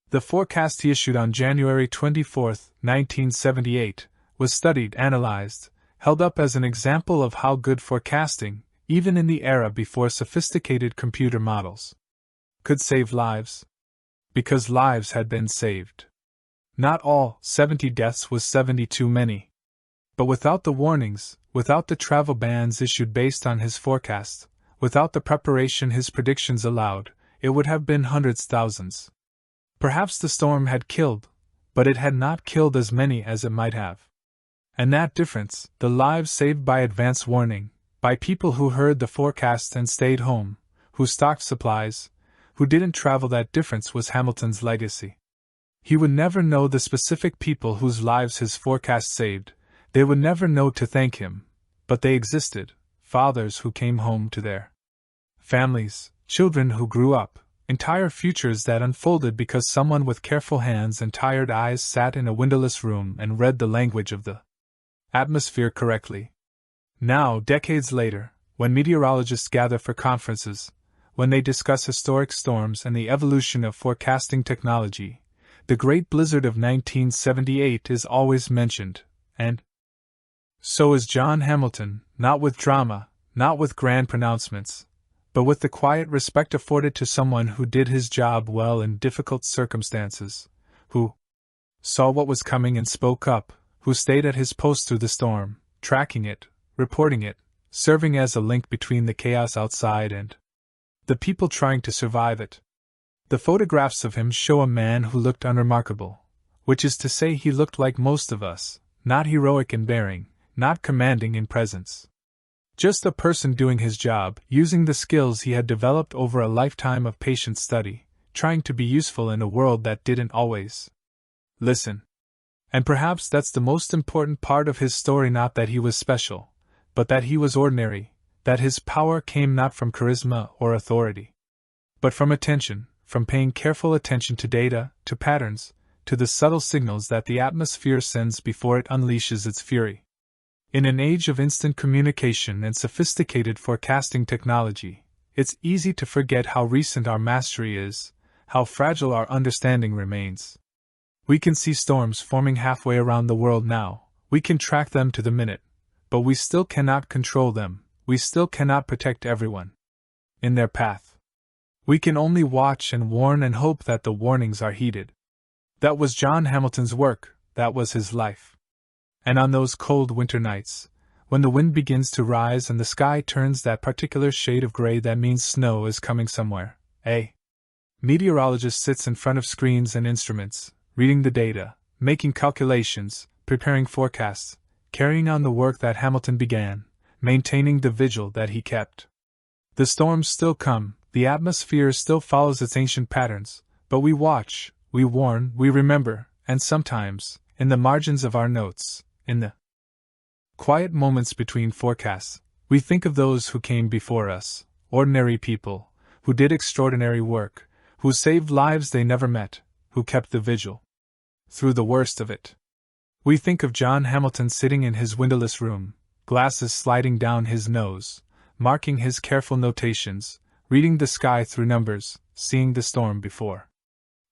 The forecast he issued on January 24, 1978, was studied, analyzed, held up as an example of how good forecasting, even in the era before sophisticated computer models, could save lives. Because lives had been saved. Not all 70 deaths was 70 too many. But without the warnings, without the travel bans issued based on his forecast, without the preparation his predictions allowed, it would have been hundreds, thousands. Perhaps the storm had killed, but it had not killed as many as it might have. And that difference, the lives saved by advance warning, by people who heard the forecast and stayed home, who stocked supplies, who didn't travel, that difference was Hamilton's legacy. He would never know the specific people whose lives his forecast saved. They would never know to thank him, but they existed, fathers who came home to their families, children who grew up, entire futures that unfolded because someone with careful hands and tired eyes sat in a windowless room and read the language of the atmosphere correctly. Now, decades later, when meteorologists gather for conferences, when they discuss historic storms and the evolution of forecasting technology, the Great Blizzard of 1978 is always mentioned, and so is John Hamilton, not with drama, not with grand pronouncements, but with the quiet respect afforded to someone who did his job well in difficult circumstances, who saw what was coming and spoke up, who stayed at his post through the storm, tracking it, reporting it, serving as a link between the chaos outside and the people trying to survive it. The photographs of him show a man who looked unremarkable, which is to say he looked like most of us, not heroic in bearing, not commanding in presence. Just a person doing his job, using the skills he had developed over a lifetime of patient study, trying to be useful in a world that didn't always listen. And perhaps that's the most important part of his story, not that he was special, but that he was ordinary, that his power came not from charisma or authority, but from attention, from paying careful attention to data, to patterns, to the subtle signals that the atmosphere sends before it unleashes its fury. In an age of instant communication and sophisticated forecasting technology, it's easy to forget how recent our mastery is, how fragile our understanding remains. We can see storms forming halfway around the world now, we can track them to the minute, but we still cannot control them, we still cannot protect everyone in their path. We can only watch and warn and hope that the warnings are heeded. That was John Hamilton's work, that was his life. And on those cold winter nights, when the wind begins to rise and the sky turns that particular shade of gray that means snow is coming somewhere, a meteorologist sits in front of screens and instruments, reading the data, making calculations, preparing forecasts, carrying on the work that Hamilton began, maintaining the vigil that he kept. The storms still come, the atmosphere still follows its ancient patterns, but we watch, we warn, we remember, and sometimes, in the margins of our notes, in the quiet moments between forecasts, we think of those who came before us, ordinary people, who did extraordinary work, who saved lives they never met, who kept the vigil through the worst of it. We think of John Hamilton sitting in his windowless room, glasses sliding down his nose, marking his careful notations, reading the sky through numbers, seeing the storm before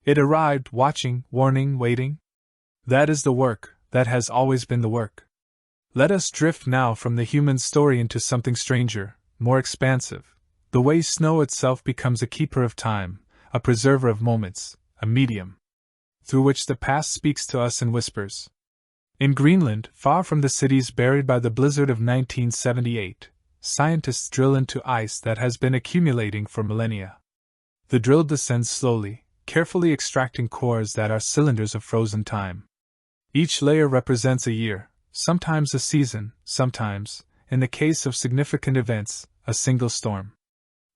it arrived, watching, warning, waiting. That is the work, that has always been the work. Let us drift now from the human story into something stranger, more expansive, the way snow itself becomes a keeper of time, a preserver of moments, a medium through which the past speaks to us in whispers. In Greenland, far from the cities buried by the blizzard of 1978, scientists drill into ice that has been accumulating for millennia. The drill descends slowly, carefully extracting cores that are cylinders of frozen time. Each layer represents a year, sometimes a season, sometimes, in the case of significant events, a single storm.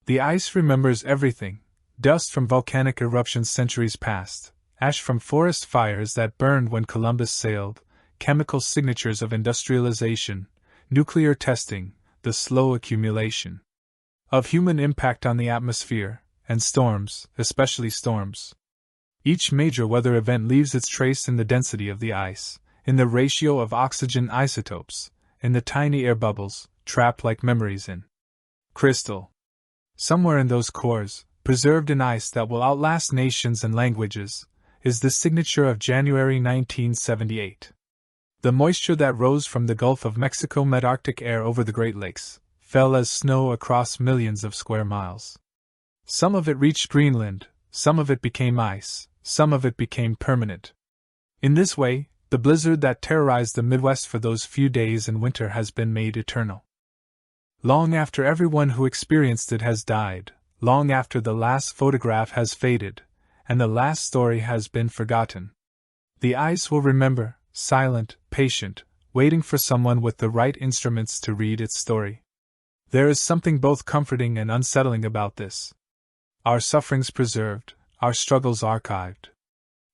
The ice remembers everything: dust from volcanic eruptions centuries past, ash from forest fires that burned when Columbus sailed, chemical signatures of industrialization, nuclear testing, the slow accumulation of human impact on the atmosphere, and storms, especially storms. Each major weather event leaves its trace in the density of the ice, in the ratio of oxygen isotopes, in the tiny air bubbles, trapped like memories in crystal. Somewhere in those cores, preserved in ice that will outlast nations and languages, is the signature of January 1978. The moisture that rose from the Gulf of Mexico met Arctic air over the Great Lakes, fell as snow across millions of square miles. Some of it reached Greenland, some of it became ice, some of it became permanent. In this way, the blizzard that terrorized the Midwest for those few days in winter has been made eternal. Long after everyone who experienced it has died, long after the last photograph has faded, and the last story has been forgotten, the ice will remember, silent, patient, waiting for someone with the right instruments to read its story. There is something both comforting and unsettling about this. Our sufferings preserved, our struggles archived.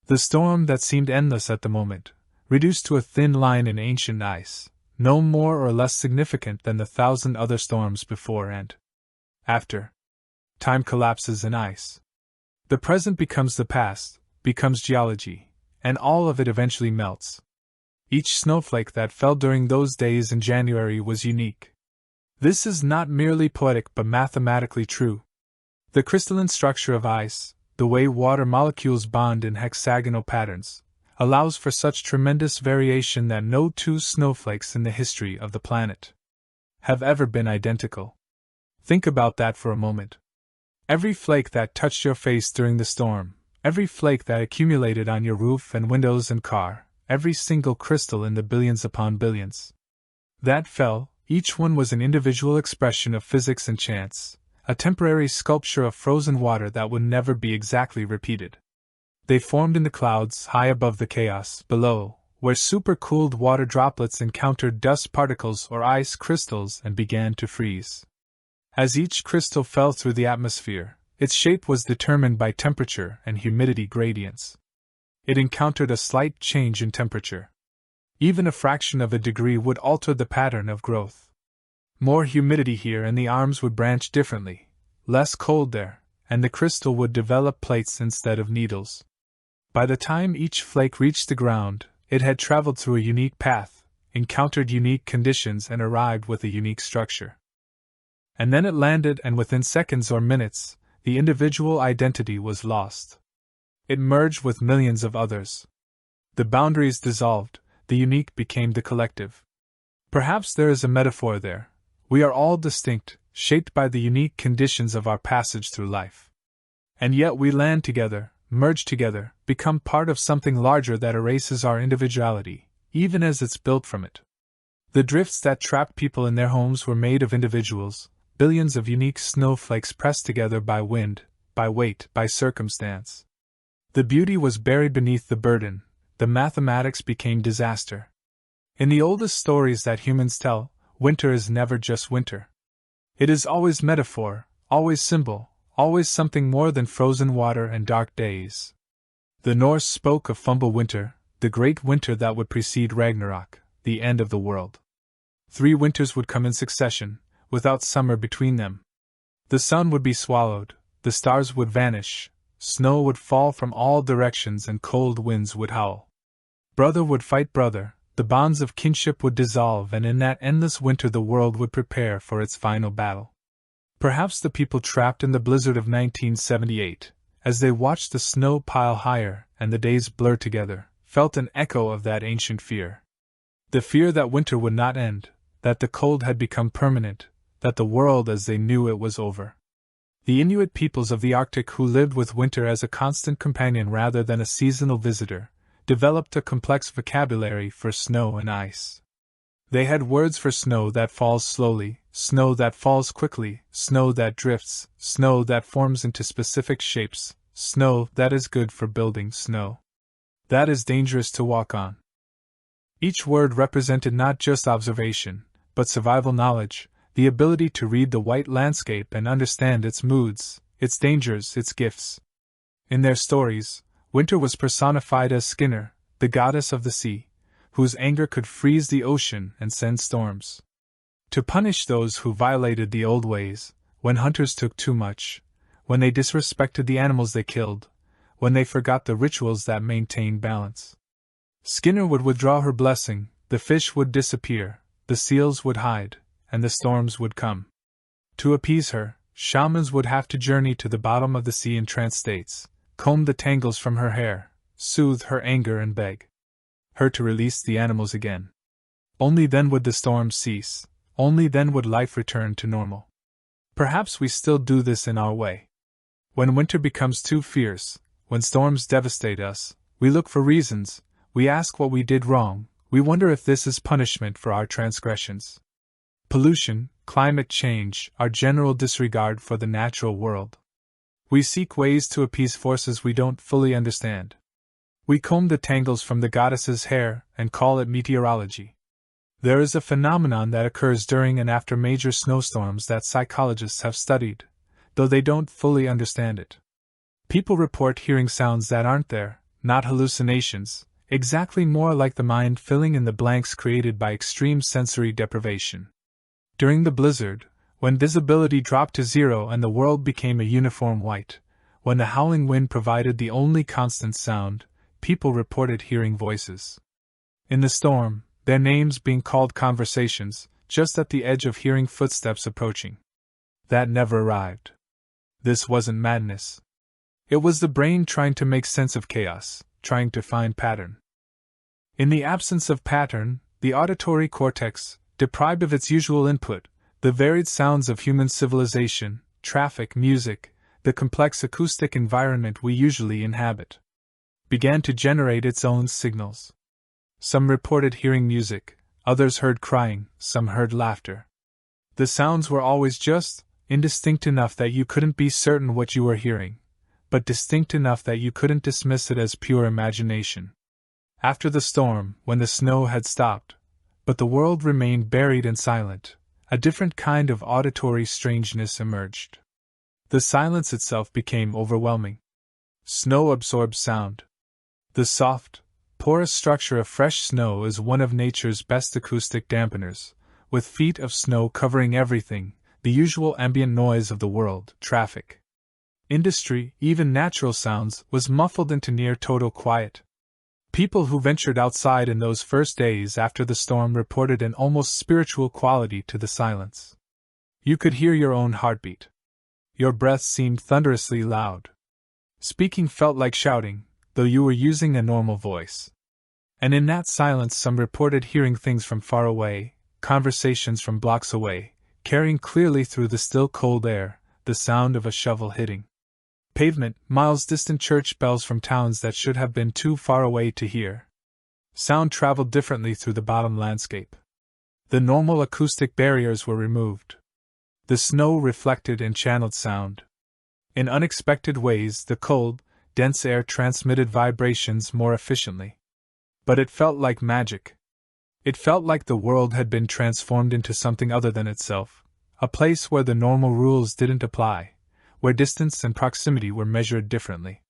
The storm that seemed endless at the moment, reduced to a thin line in ancient ice, no more or less significant than the 1,000 other storms before and after. Time collapses in ice. The present becomes the past, becomes geology, and all of it eventually melts. Each snowflake that fell during those days in January was unique. This is not merely poetic but mathematically true. The crystalline structure of ice, the way water molecules bond in hexagonal patterns, allows for such tremendous variation that no two snowflakes in the history of the planet have ever been identical. Think about that for a moment. Every flake that touched your face during the storm, every flake that accumulated on your roof and windows and car, every single crystal in the billions upon billions that fell, each one was an individual expression of physics and chance, a temporary sculpture of frozen water that would never be exactly repeated. They formed in the clouds high above the chaos below, where supercooled water droplets encountered dust particles or ice crystals and began to freeze. As each crystal fell through the atmosphere, its shape was determined by temperature and humidity gradients. It encountered a slight change in temperature. Even a fraction of a degree would alter the pattern of growth. More humidity here and the arms would branch differently, less cold there, and the crystal would develop plates instead of needles. By the time each flake reached the ground, it had traveled through a unique path, encountered unique conditions, and arrived with a unique structure. And then it landed, and within seconds or minutes, the individual identity was lost. It merged with millions of others. The boundaries dissolved, the unique became the collective. Perhaps there is a metaphor there. We are all distinct, shaped by the unique conditions of our passage through life. And yet we land together, merge together, become part of something larger that erases our individuality, even as it's built from it. The drifts that trapped people in their homes were made of individuals, billions of unique snowflakes pressed together by wind, by weight, by circumstance. The beauty was buried beneath the burden, the mathematics became disaster. In the oldest stories that humans tell, winter is never just winter. It is always metaphor, always symbol, always something more than frozen water and dark days. The Norse spoke of Fimbulwinter, the great winter that would precede Ragnarok, the end of the world. 3 winters would come in succession, without summer between them. The sun would be swallowed, the stars would vanish, snow would fall from all directions, and cold winds would howl. Brother would fight brother, the bonds of kinship would dissolve, and in that endless winter the world would prepare for its final battle. Perhaps the people trapped in the blizzard of 1978, as they watched the snow pile higher and the days blur together, felt an echo of that ancient fear. The fear that winter would not end, that the cold had become permanent, that the world as they knew it was over. The Inuit peoples of the Arctic, who lived with winter as a constant companion rather than a seasonal visitor, developed a complex vocabulary for snow and ice. They had words for snow that falls slowly, snow that falls quickly, snow that drifts, snow that forms into specific shapes, snow that is good for building, snow that is dangerous to walk on. Each word represented not just observation, but survival knowledge, the ability to read the white landscape and understand its moods, its dangers, its gifts. In their stories, winter was personified as Skinner, the goddess of the sea, whose anger could freeze the ocean and send storms. To punish those who violated the old ways, when hunters took too much, when they disrespected the animals they killed, when they forgot the rituals that maintained balance. Skinner would withdraw her blessing, the fish would disappear, the seals would hide, and the storms would come. To appease her, shamans would have to journey to the bottom of the sea in trance states, comb the tangles from her hair, soothe her anger and beg her to release the animals again. Only then would the storms cease, only then would life return to normal. Perhaps we still do this in our way. When winter becomes too fierce, when storms devastate us, we look for reasons, we ask what we did wrong, we wonder if this is punishment for our transgressions. Pollution, climate change, our general disregard for the natural world. We seek ways to appease forces we don't fully understand. We comb the tangles from the goddess's hair and call it meteorology. There is a phenomenon that occurs during and after major snowstorms that psychologists have studied, though they don't fully understand it. People report hearing sounds that aren't there, not hallucinations, exactly more like the mind filling in the blanks created by extreme sensory deprivation. During the blizzard, when visibility dropped to zero and the world became a uniform white, when the howling wind provided the only constant sound, people reported hearing voices. In the storm, their names being called conversations, just at the edge of hearing footsteps approaching. That never arrived. This wasn't madness. It was the brain trying to make sense of chaos, trying to find pattern. In the absence of pattern, the auditory cortex, deprived of its usual input, the varied sounds of human civilization, traffic, music, the complex acoustic environment we usually inhabit, began to generate its own signals. Some reported hearing music, others heard crying, some heard laughter. The sounds were always just, indistinct enough that you couldn't be certain what you were hearing, but distinct enough that you couldn't dismiss it as pure imagination. After the storm, when the snow had stopped, but the world remained buried and silent, a different kind of auditory strangeness emerged. The silence itself became overwhelming. Snow absorbs sound. The soft, porous structure of fresh snow is one of nature's best acoustic dampeners, with feet of snow covering everything, the usual ambient noise of the world, traffic, industry, even natural sounds, was muffled into near total quiet. People who ventured outside in those first days after the storm reported an almost spiritual quality to the silence. You could hear your own heartbeat. Your breath seemed thunderously loud. Speaking felt like shouting, though you were using a normal voice. And in that silence some reported hearing things from far away, conversations from blocks away, carrying clearly through the still cold air, the sound of a shovel hitting pavement, miles distant church bells from towns that should have been too far away to hear. Sound traveled differently through the bottom landscape. The normal acoustic barriers were removed. The snow reflected and channeled sound. In unexpected ways, the cold, dense air transmitted vibrations more efficiently. But it felt like magic. It felt like the world had been transformed into something other than itself, a place where the normal rules didn't apply, where distance and proximity were measured differently,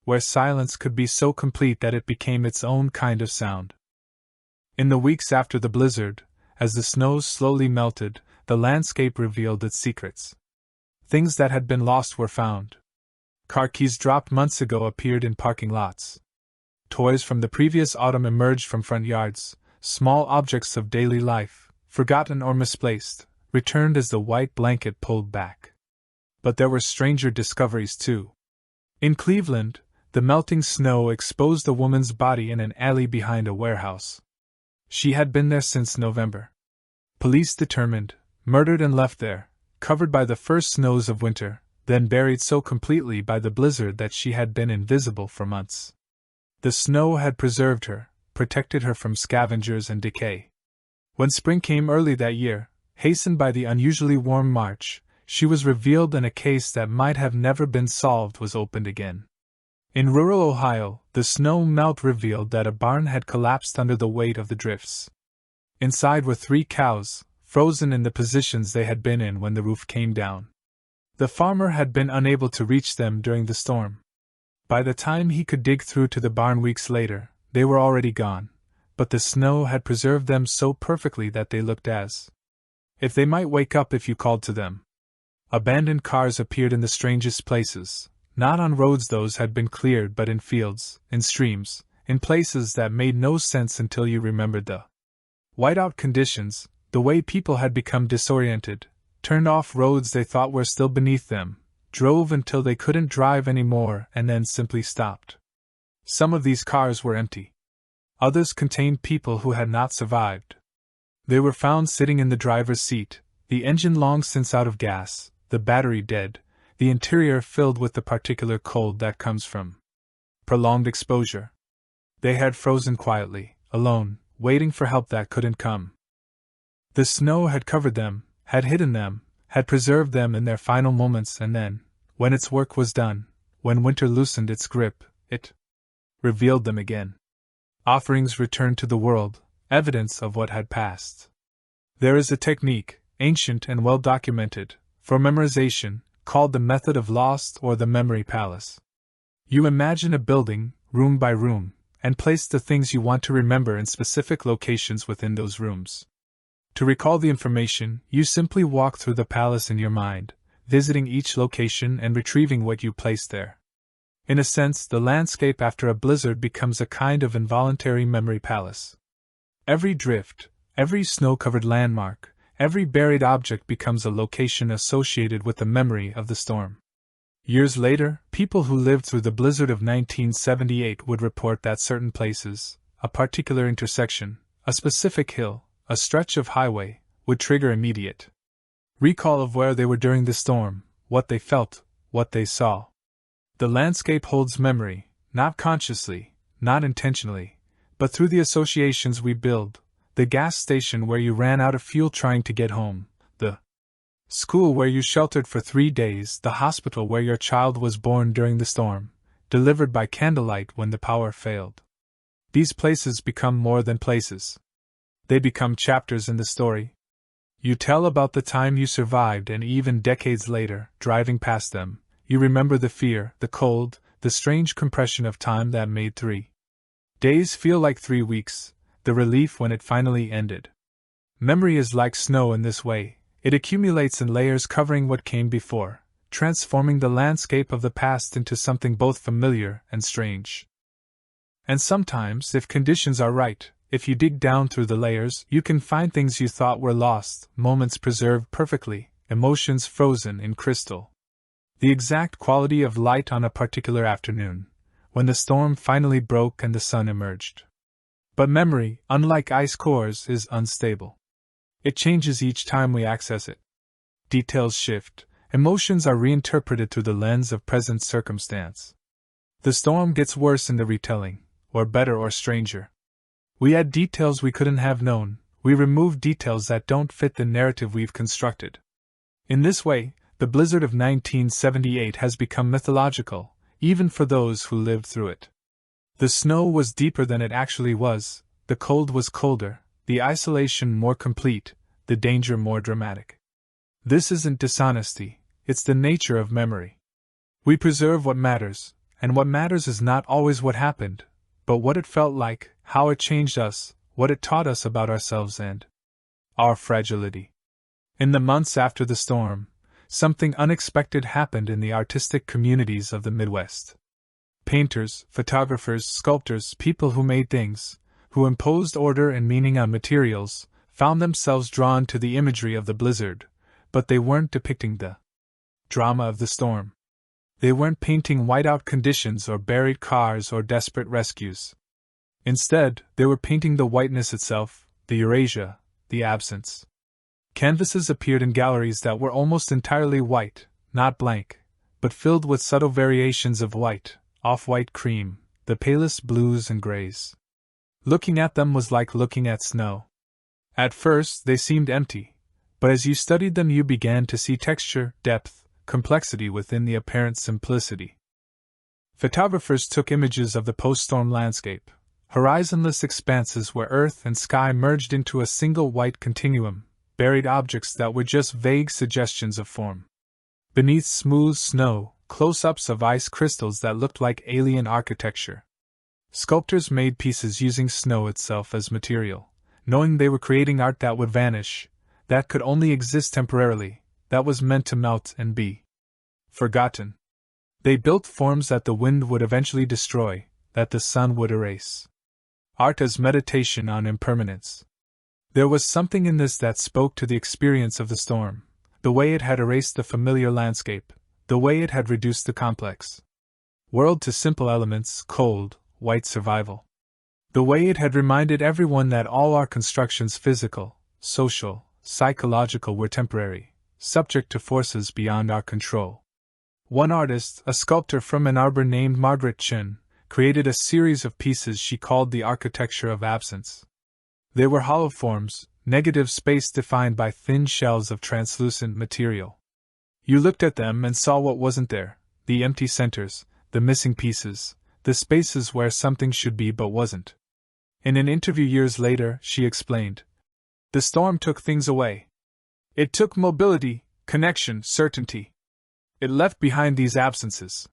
where silence could be so complete that it became its own kind of sound. In the weeks after the blizzard, as the snows slowly melted, the landscape revealed its secrets. Things that had been lost were found. Car keys dropped months ago appeared in parking lots. Toys from the previous autumn emerged from front yards. Small objects of daily life, forgotten or misplaced, returned as the white blanket pulled back. But there were stranger discoveries too. In Cleveland, the melting snow exposed a woman's body in an alley behind a warehouse. She had been there since November. Police determined, murdered and left there, covered by the first snows of winter, then buried so completely by the blizzard that she had been invisible for months. The snow had preserved her, protected her from scavengers and decay. When spring came early that year, hastened by the unusually warm March, she was revealed and a case that might have never been solved was opened again. In rural Ohio, the snow melt revealed that a barn had collapsed under the weight of the drifts. Inside were 3 cows, frozen in the positions they had been in when the roof came down. The farmer had been unable to reach them during the storm. By the time he could dig through to the barn weeks later, they were already gone, but the snow had preserved them so perfectly that they looked as if they might wake up if you called to them. Abandoned cars appeared in the strangest places, not on roads those had been cleared but in fields, in streams, in places that made no sense until you remembered the whiteout conditions, the way people had become disoriented, turned off roads they thought were still beneath them, drove until they couldn't drive anymore and then simply stopped. Some of these cars were empty. Others contained people who had not survived. They were found sitting in the driver's seat, the engine long since out of gas, the battery dead, the interior filled with the particular cold that comes from prolonged exposure. They had frozen quietly, alone, waiting for help that couldn't come. The snow had covered them, had hidden them, had preserved them in their final moments, and then, when its work was done, when winter loosened its grip, it revealed them again. Offerings returned to the world, evidence of what had passed. There is a technique, ancient and well documented, for memorization, called the method of lost or the memory palace. You imagine a building, room by room, and place the things you want to remember in specific locations within those rooms. To recall the information, you simply walk through the palace in your mind, visiting each location and retrieving what you placed there. In a sense, the landscape after a blizzard becomes a kind of involuntary memory palace. Every drift, every snow-covered landmark, every buried object becomes a location associated with the memory of the storm. Years later, people who lived through the blizzard of 1978 would report that certain places, a particular intersection, a specific hill, a stretch of highway, would trigger immediate recall of where they were during the storm, what they felt, what they saw. The landscape holds memory, not consciously, not intentionally, but through the associations we build. The gas station where you ran out of fuel trying to get home, the school where you sheltered for 3 days, the hospital where your child was born during the storm, delivered by candlelight when the power failed. These places become more than places. They become chapters in the story. You tell about the time you survived, and even decades later, driving past them, you remember the fear, the cold, the strange compression of time that made 3 days feel like 3 weeks, the relief when it finally ended. Memory is like snow in this way. It accumulates in layers covering what came before, transforming the landscape of the past into something both familiar and strange. And sometimes, if conditions are right, if you dig down through the layers, you can find things you thought were lost, moments preserved perfectly, emotions frozen in crystal. The exact quality of light on a particular afternoon, when the storm finally broke and the sun emerged. But memory, unlike ice cores, is unstable. It changes each time we access it. Details shift, emotions are reinterpreted through the lens of present circumstance. The storm gets worse in the retelling, or better or stranger. We add details we couldn't have known, we remove details that don't fit the narrative we've constructed. In this way, the blizzard of 1978 has become mythological, even for those who lived through it. The snow was deeper than it actually was, the cold was colder, the isolation more complete, the danger more dramatic. This isn't dishonesty, it's the nature of memory. We preserve what matters, and what matters is not always what happened, but what it felt like, how it changed us, what it taught us about ourselves and our fragility. In the months after the storm, something unexpected happened in the artistic communities of the Midwest. Painters, photographers, sculptors, people who made things, who imposed order and meaning on materials, found themselves drawn to the imagery of the blizzard, but they weren't depicting the drama of the storm. They weren't painting whiteout conditions or buried cars or desperate rescues. Instead, they were painting the whiteness itself, the Eurasia, the absence. Canvases appeared in galleries that were almost entirely white, not blank, but filled with subtle variations of white, off-white cream, the palest blues and grays. Looking at them was like looking at snow. At first, they seemed empty, but as you studied them you began to see texture, depth, complexity within the apparent simplicity. Photographers took images of the post-storm landscape, horizonless expanses where earth and sky merged into a single white continuum, buried objects that were just vague suggestions of form. Beneath smooth snow, close-ups of ice crystals that looked like alien architecture. Sculptors made pieces using snow itself as material, knowing they were creating art that would vanish, that could only exist temporarily, that was meant to melt and be forgotten. They built forms that the wind would eventually destroy, that the sun would erase. Art as meditation on impermanence. There was something in this that spoke to the experience of the storm, the way it had erased the familiar landscape, the way it had reduced the complex world to simple elements, cold, white survival. The way it had reminded everyone that all our constructions, physical, social, psychological, were temporary, subject to forces beyond our control. One artist, a sculptor from Ann Arbor named Margaret Chin, created a series of pieces she called the architecture of absence. They were hollow forms, negative space defined by thin shells of translucent material. You looked at them and saw what wasn't there, the empty centers, the missing pieces, the spaces where something should be but wasn't. In an interview years later, she explained, "The storm took things away. It took mobility, connection, certainty. It left behind these absences.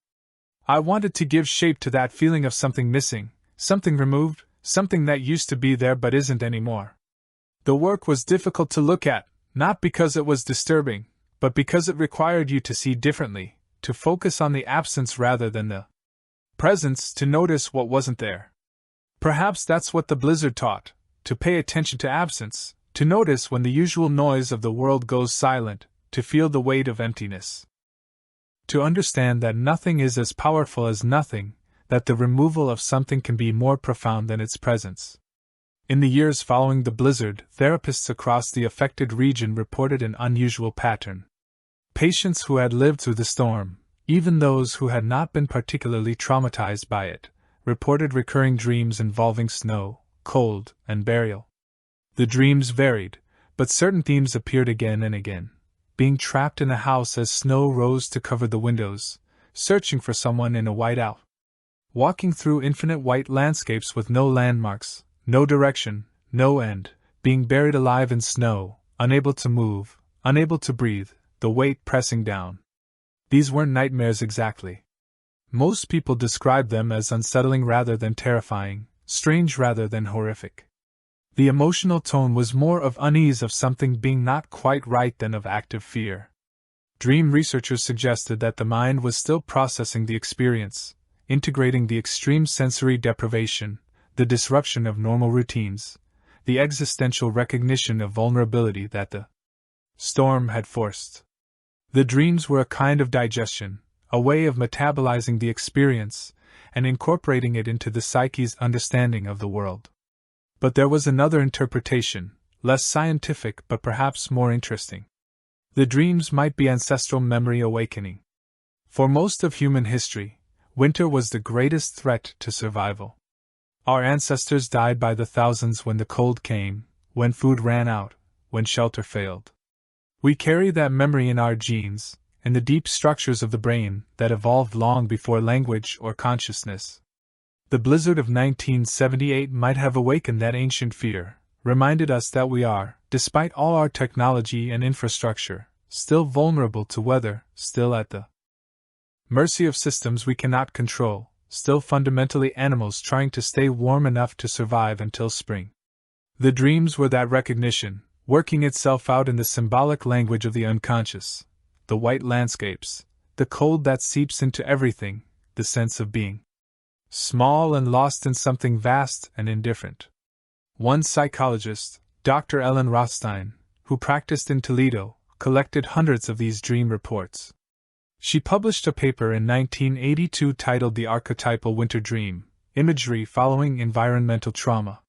I wanted to give shape to that feeling of something missing, something removed, something that used to be there but isn't anymore." The work was difficult to look at, not because it was disturbing, but because it required you to see differently, to focus on the absence rather than the presence, to notice what wasn't there. Perhaps that's what the blizzard taught, to pay attention to absence, to notice when the usual noise of the world goes silent, to feel the weight of emptiness. to understand that nothing is as powerful as nothing, that the removal of something can be more profound than its presence. In the years following the blizzard, therapists across the affected region reported an unusual pattern. Patients who had lived through the storm, even those who had not been particularly traumatized by it, reported recurring dreams involving snow, cold, and burial. The dreams varied, but certain themes appeared again and again. Being trapped in a house as snow rose to cover the windows, searching for someone in a whiteout. Walking through infinite white landscapes with no landmarks, no direction, no end, being buried alive in snow, unable to move, unable to breathe, the weight pressing down. These weren't nightmares exactly. Most people describe them as unsettling rather than terrifying, strange rather than horrific. The emotional tone was more of unease of something being not quite right than of active fear. Dream researchers suggested that the mind was still processing the experience, integrating the extreme sensory deprivation, the disruption of normal routines, the existential recognition of vulnerability that the storm had forced. The dreams were a kind of digestion, a way of metabolizing the experience and incorporating it into the psyche's understanding of the world. But there was another interpretation, less scientific but perhaps more interesting. The dreams might be ancestral memory awakening. For most of human history, winter was the greatest threat to survival. Our ancestors died by the thousands when the cold came, when food ran out, when shelter failed. We carry that memory in our genes, in the deep structures of the brain that evolved long before language or consciousness. The blizzard of 1978 might have awakened that ancient fear, reminded us that we are, despite all our technology and infrastructure, still vulnerable to weather, still at the mercy of systems we cannot control, still fundamentally animals trying to stay warm enough to survive until spring. The dreams were that recognition, working itself out in the symbolic language of the unconscious, the white landscapes, the cold that seeps into everything, the sense of being small and lost in something vast and indifferent. One psychologist, Dr. Ellen Rothstein, who practiced in Toledo, collected hundreds of these dream reports. She published a paper in 1982 titled The Archetypal Winter Dream, Imagery Following Environmental Trauma.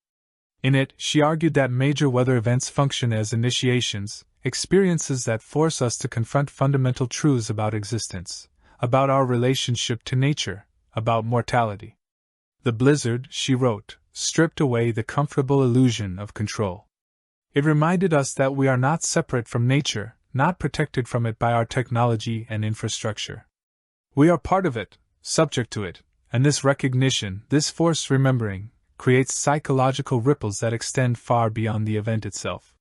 In it, she argued that major weather events function as initiations, experiences that force us to confront fundamental truths about existence, about our relationship to nature, about mortality. The blizzard, she wrote, stripped away the comfortable illusion of control. It reminded us that we are not separate from nature, not protected from it by our technology and infrastructure. We are part of it, subject to it, and this recognition, this forced remembering, creates psychological ripples that extend far beyond the event itself.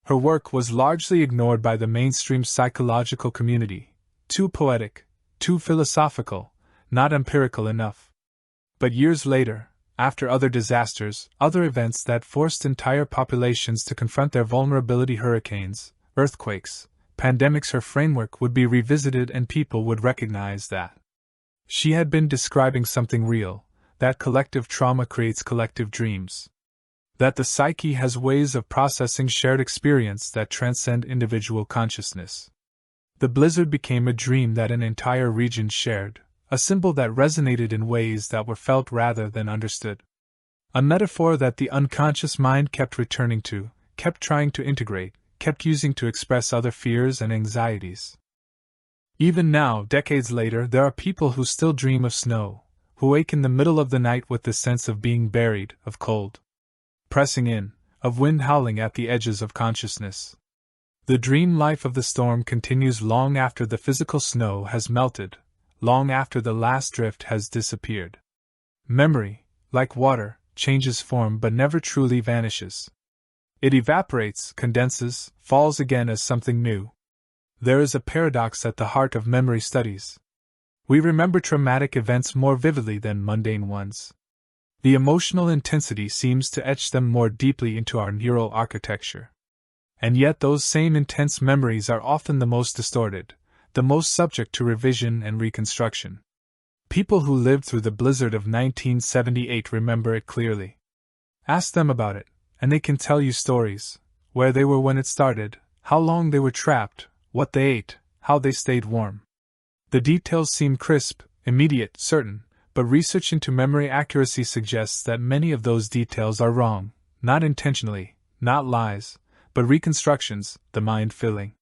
Her work was largely ignored by the mainstream psychological community, too poetic, too philosophical, not empirical enough. But years later, after other disasters, other events that forced entire populations to confront their vulnerability, hurricanes, earthquakes, pandemics, her framework would be revisited and people would recognize that she had been describing something real, that collective trauma creates collective dreams. That the psyche has ways of processing shared experience that transcend individual consciousness. The blizzard became a dream that an entire region shared, a symbol that resonated in ways that were felt rather than understood. A metaphor that the unconscious mind kept returning to, kept trying to integrate, kept using to express other fears and anxieties. Even now, decades later, there are people who still dream of snow, who wake in the middle of the night with the sense of being buried, of cold pressing in, of wind howling at the edges of consciousness. The dream life of the storm continues long after the physical snow has melted, long after the last drift has disappeared. Memory, like water, changes form but never truly vanishes. It evaporates, condenses, falls again as something new. There is a paradox at the heart of memory studies. We remember traumatic events more vividly than mundane ones. The emotional intensity seems to etch them more deeply into our neural architecture. And yet those same intense memories are often the most distorted, the most subject to revision and reconstruction. People who lived through the blizzard of 1978 remember it clearly. Ask them about it, and they can tell you stories, where they were when it started, how long they were trapped, what they ate, how they stayed warm. The details seem crisp, immediate, certain, but research into memory accuracy suggests that many of those details are wrong, not intentionally, not lies, but reconstructions, the mind filling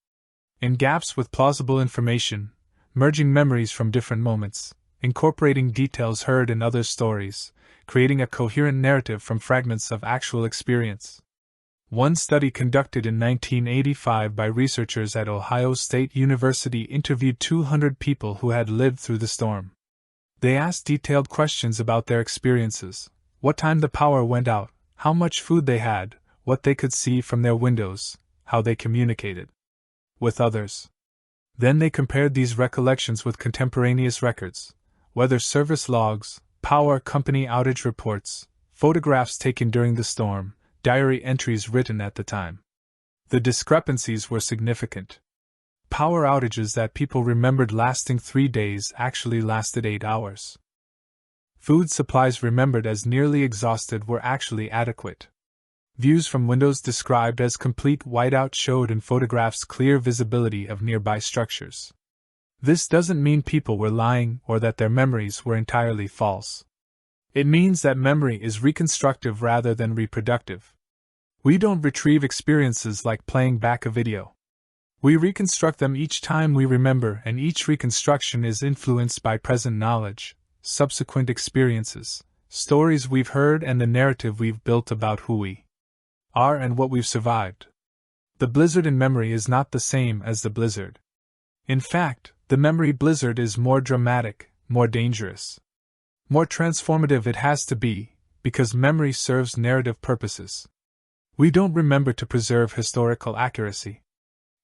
in gaps with plausible information, merging memories from different moments, incorporating details heard in other stories, creating a coherent narrative from fragments of actual experience. One study conducted in 1985 by researchers at Ohio State University interviewed 200 people who had lived through the storm. They asked detailed questions about their experiences: what time the power went out, how much food they had, what they could see from their windows, how they communicated with others. Then they compared these recollections with contemporaneous records, weather service logs, power company outage reports, photographs taken during the storm, diary entries written at the time. The discrepancies were significant. Power outages that people remembered lasting 3 days actually lasted 8 hours. Food supplies remembered as nearly exhausted were actually adequate. Views from windows described as complete whiteout showed in photographs clear visibility of nearby structures. This doesn't mean people were lying or that their memories were entirely false. It means that memory is reconstructive rather than reproductive. We don't retrieve experiences like playing back a video. We reconstruct them each time we remember, and each reconstruction is influenced by present knowledge, subsequent experiences, stories we've heard, and the narrative we've built about who we are and what we've survived. The blizzard in memory is not the same as the blizzard. In fact, the memory blizzard is more dramatic, more dangerous, more transformative. It has to be, because memory serves narrative purposes. We don't remember to preserve historical accuracy.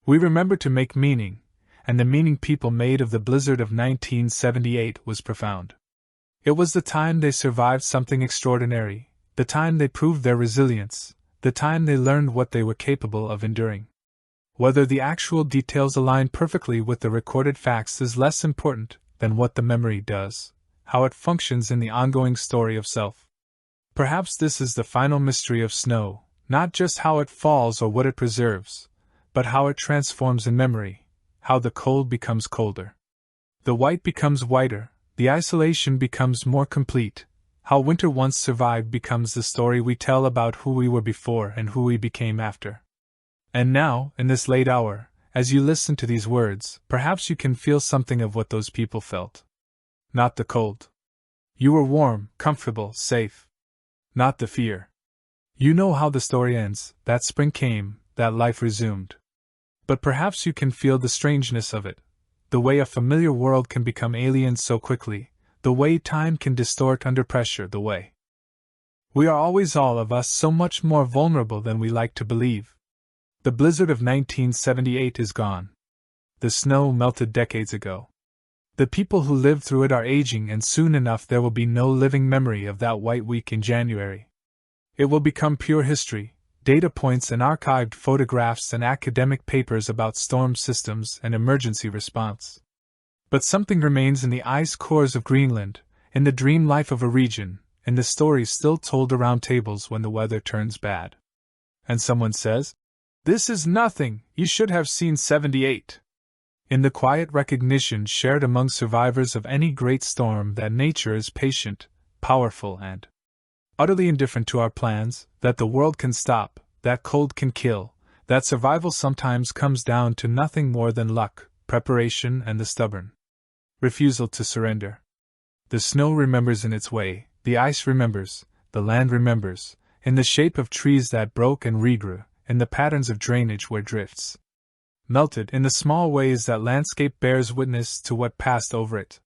We remember to make meaning, and the meaning people made of the blizzard of 1978 was profound. It was the time they survived something extraordinary, the time they proved their resilience, the time they learned what they were capable of enduring. Whether the actual details align perfectly with the recorded facts is less important than what the memory does, how it functions in the ongoing story of self. Perhaps this is the final mystery of snow, not just how it falls or what it preserves, but how it transforms in memory, how the cold becomes colder, the white becomes whiter, the isolation becomes more complete, how winter once survived becomes the story we tell about who we were before and who we became after. And now, in this late hour, as you listen to these words, perhaps you can feel something of what those people felt. Not the cold. You were warm, comfortable, safe. Not the fear. You know how the story ends, that spring came, that life resumed. But perhaps you can feel the strangeness of it, the way a familiar world can become alien so quickly, the way time can distort under pressure, the way we are always, all of us, so much more vulnerable than we like to believe. The blizzard of 1978 is gone. The snow melted decades ago. The people who lived through it are aging, and soon enough there will be no living memory of that white week in January. It will become pure history, data points and archived photographs and academic papers about storm systems and emergency response. But something remains in the ice cores of Greenland, in the dream life of a region, in the stories still told around tables when the weather turns bad. And someone says, "This is nothing, you should have seen 78." In the quiet recognition shared among survivors of any great storm that nature is patient, powerful, and utterly indifferent to our plans, that the world can stop, that cold can kill, that survival sometimes comes down to nothing more than luck, preparation, and the stubborn refusal to surrender. The snow remembers in its way, the ice remembers, the land remembers, in the shape of trees that broke and regrew, in the patterns of drainage where drifts melted, in the small ways that landscape bears witness to what passed over it.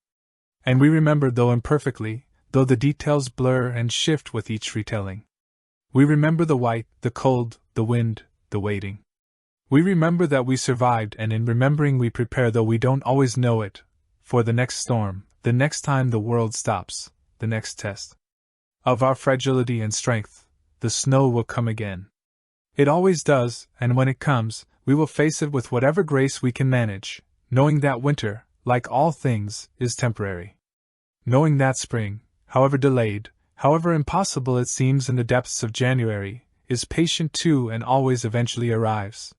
And we remember, though imperfectly, though the details blur and shift with each retelling. We remember the white, the cold, the wind, the waiting. We remember that we survived, and in remembering we prepare, though we don't always know it, for the next storm, the next time the world stops, the next test of our fragility and strength. The snow will come again. It always does, and when it comes, we will face it with whatever grace we can manage, knowing that winter, like all things, is temporary. Knowing that spring, however delayed, however impossible it seems in the depths of January, is patient too and always eventually arrives.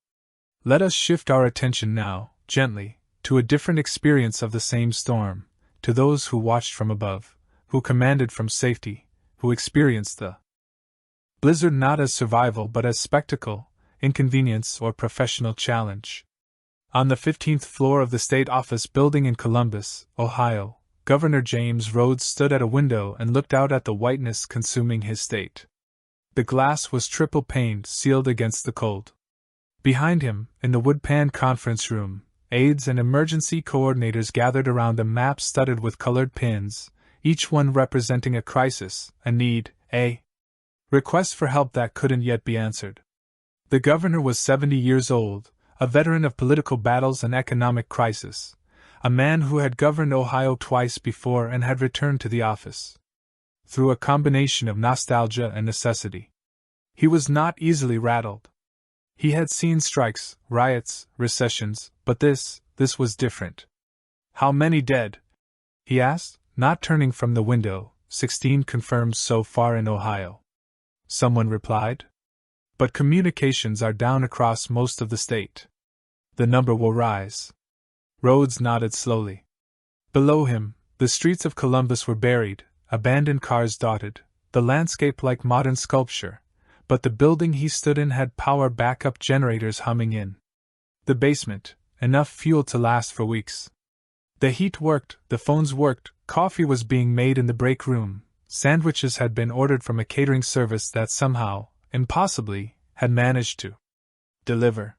Let us shift our attention now, gently, to a different experience of the same storm, to those who watched from above, who commanded from safety, who experienced the blizzard not as survival but as spectacle, inconvenience, or professional challenge. On the 15th floor of the State Office Building in Columbus, Ohio, Governor James Rhodes stood at a window and looked out at the whiteness consuming his state. The glass was triple-paned, sealed against the cold. Behind him, in the wood-pan conference room, aides and emergency coordinators gathered around a map studded with colored pins, each one representing a crisis, a need, a request for help that couldn't yet be answered. The governor was 70 years old, a veteran of political battles and economic crisis, a man who had governed Ohio twice before and had returned to the office through a combination of nostalgia and necessity. He was not easily rattled. He had seen strikes, riots, recessions, but this was different. "How many dead?" he asked, not turning from the window. 16 confirmed so far in Ohio. Someone replied. "But communications are down across most of the state. The number will rise." Rhodes nodded slowly. Below him, the streets of Columbus were buried, abandoned cars dotted, the landscape like modern sculpture, but the building he stood in had power backup generators humming in the basement, enough fuel to last for weeks. The heat worked, the phones worked, coffee was being made in the break room, sandwiches had been ordered from a catering service that somehow, impossibly, had managed to deliver.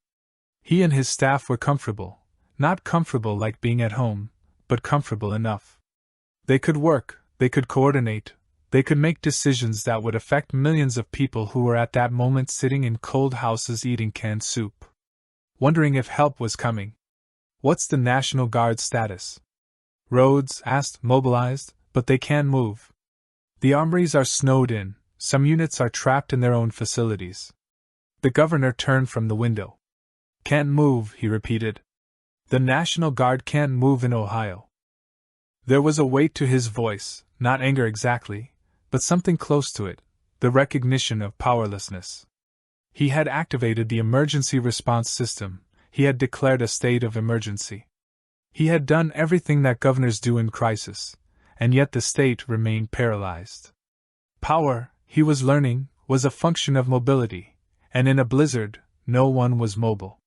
He and his staff were comfortable, not comfortable like being at home, but comfortable enough. They could work, they could coordinate, they could make decisions that would affect millions of people who were at that moment sitting in cold houses eating canned soup, wondering if help was coming. "What's the National Guard status?" Rhodes asked. "Mobilized, but they can't move. The armories are snowed in, some units are trapped in their own facilities." The governor turned from the window. "Can't move," he repeated. "The National Guard can't move in Ohio." There was a weight to his voice, not anger exactly, but something close to it, the recognition of powerlessness. He had activated the emergency response system, he had declared a state of emergency. He had done everything that governors do in crisis, and yet the state remained paralyzed. Power, he was learning, was a function of mobility, and in a blizzard, no one was mobile.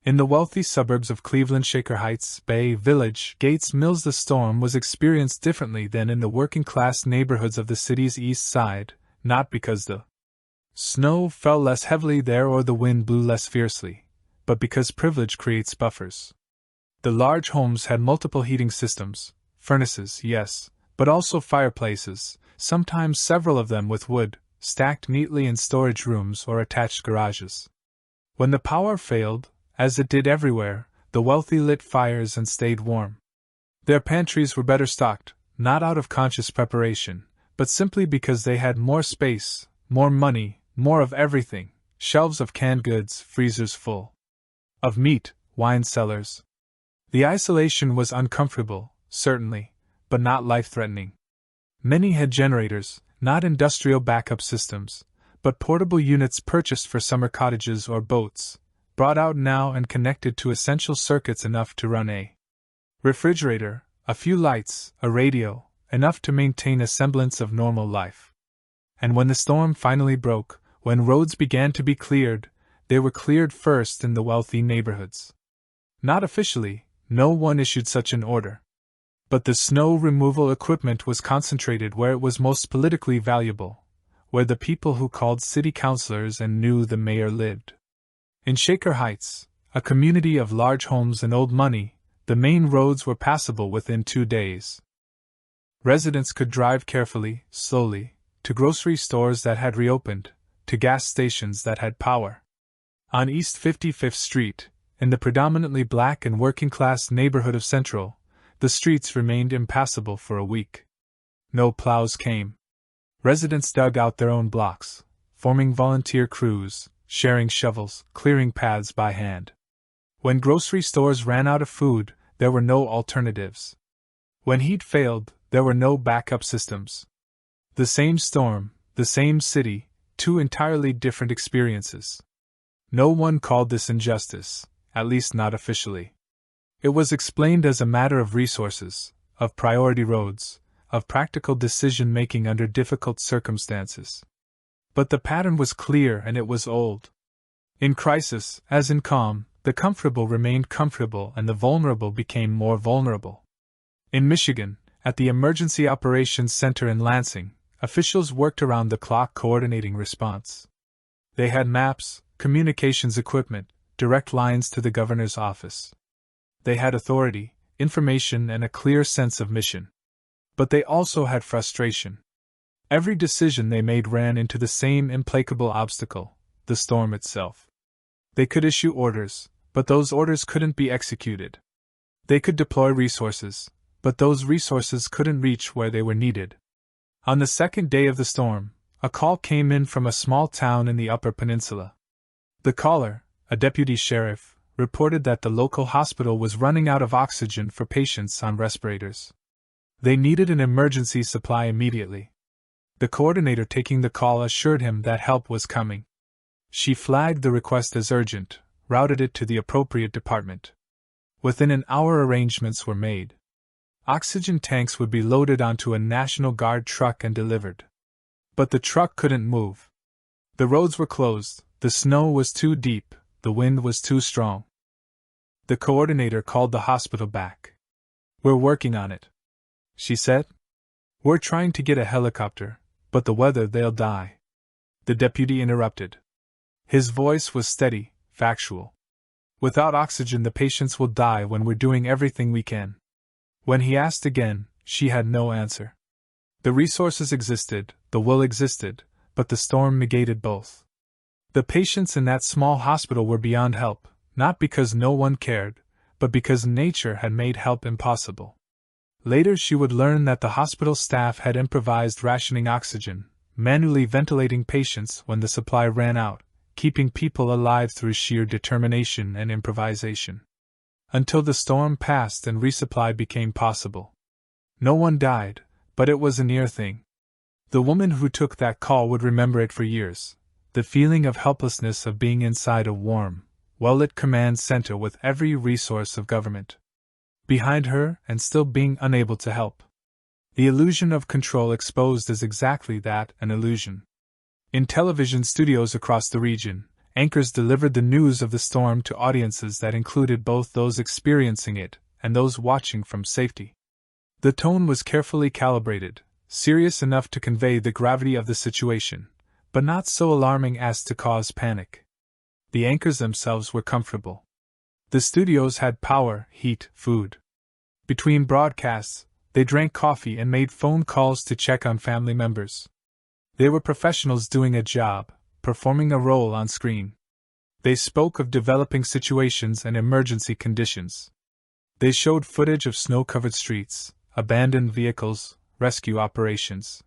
In the wealthy suburbs of Cleveland, Shaker Heights, Bay Village, Gates Mills, the storm was experienced differently than in the working-class neighborhoods of the city's east side, not because the snow fell less heavily there or the wind blew less fiercely, but because privilege creates buffers. The large homes had multiple heating systems, furnaces, yes, but also fireplaces, sometimes several of them with wood, stacked neatly in storage rooms or attached garages. When the power failed, as it did everywhere, the wealthy lit fires and stayed warm. Their pantries were better stocked, not out of conscious preparation, but simply because they had more space, more money, more of everything, shelves of canned goods, freezers full of meat, wine cellars. The isolation was uncomfortable, certainly, but not life-threatening. Many had generators, not industrial backup systems, but portable units purchased for summer cottages or boats, brought out now and connected to essential circuits enough to run a refrigerator, a few lights, a radio, enough to maintain a semblance of normal life. And when the storm finally broke, when roads began to be cleared, they were cleared first in the wealthy neighborhoods. Not officially, no one issued such an order. But the snow removal equipment was concentrated where it was most politically valuable, where the people who called city councilors and knew the mayor lived. In Shaker Heights, a community of large homes and old money, the main roads were passable within 2 days. Residents could drive carefully, slowly, to grocery stores that had reopened, to gas stations that had power. On East 55th Street, in the predominantly black and working-class neighborhood of Central, the streets remained impassable for a week. No plows came. Residents dug out their own blocks, forming volunteer crews, sharing shovels, clearing paths by hand. When grocery stores ran out of food, there were no alternatives. When heat failed, there were no backup systems. The same storm, the same city, 2 entirely different experiences. No one called this injustice, at least not officially. It was explained as a matter of resources, of priority roads, of practical decision-making under difficult circumstances. But the pattern was clear and it was old. In crisis, as in calm, the comfortable remained comfortable and the vulnerable became more vulnerable. In Michigan, at the Emergency Operations Center in Lansing, officials worked around the clock coordinating response. They had maps, communications equipment, direct lines to the governor's office. They had authority, information, and a clear sense of mission. But they also had frustration. Every decision they made ran into the same implacable obstacle, the storm itself. They could issue orders, but those orders couldn't be executed. They could deploy resources, but those resources couldn't reach where they were needed. On the second day of the storm, a call came in from a small town in the Upper Peninsula. The caller, a deputy sheriff, reported that the local hospital was running out of oxygen for patients on respirators. They needed an emergency supply immediately. The coordinator taking the call assured him that help was coming. She flagged the request as urgent, routed it to the appropriate department. Within an hour, arrangements were made. Oxygen tanks would be loaded onto a National Guard truck and delivered. But the truck couldn't move. The roads were closed, the snow was too deep, the wind was too strong. The coordinator called the hospital back. "We're working on it," she said. "We're trying to get a helicopter, but the weather, they'll die." The deputy interrupted. His voice was steady, factual. "Without oxygen, the patients will die when we're doing everything we can." When he asked again, she had no answer. The resources existed, the will existed, but the storm negated both. The patients in that small hospital were beyond help, not because no one cared, but because nature had made help impossible. Later she would learn that the hospital staff had improvised rationing oxygen, manually ventilating patients when the supply ran out, keeping people alive through sheer determination and improvisation. Until the storm passed and resupply became possible. No one died, but it was a near thing. The woman who took that call would remember it for years, the feeling of helplessness of being inside a warm, well-lit command center with every resource of government behind her and still being unable to help. The illusion of control exposed is exactly that, an illusion. In television studios across the region, anchors delivered the news of the storm to audiences that included both those experiencing it and those watching from safety. The tone was carefully calibrated, serious enough to convey the gravity of the situation, but not so alarming as to cause panic. The anchors themselves were comfortable. The studios had power, heat, food. Between broadcasts, they drank coffee and made phone calls to check on family members. They were professionals doing a job, performing a role on screen. They spoke of developing situations and emergency conditions. They showed footage of snow-covered streets, abandoned vehicles, rescue operations.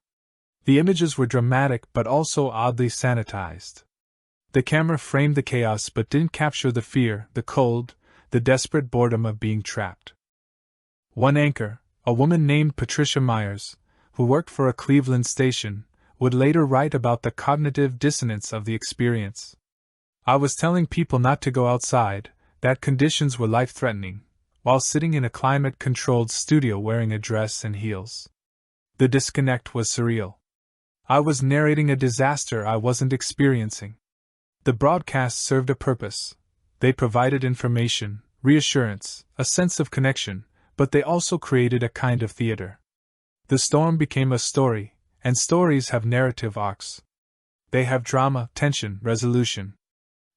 The images were dramatic but also oddly sanitized. The camera framed the chaos but didn't capture the fear, the cold, the desperate boredom of being trapped. One anchor, a woman named Patricia Myers, who worked for a Cleveland station, would later write about the cognitive dissonance of the experience. "I was telling people not to go outside, that conditions were life-threatening, while sitting in a climate-controlled studio wearing a dress and heels. The disconnect was surreal. I was narrating a disaster I wasn't experiencing." The broadcasts served a purpose. They provided information, reassurance, a sense of connection, but they also created a kind of theater. The storm became a story, and stories have narrative arcs. They have drama, tension, resolution.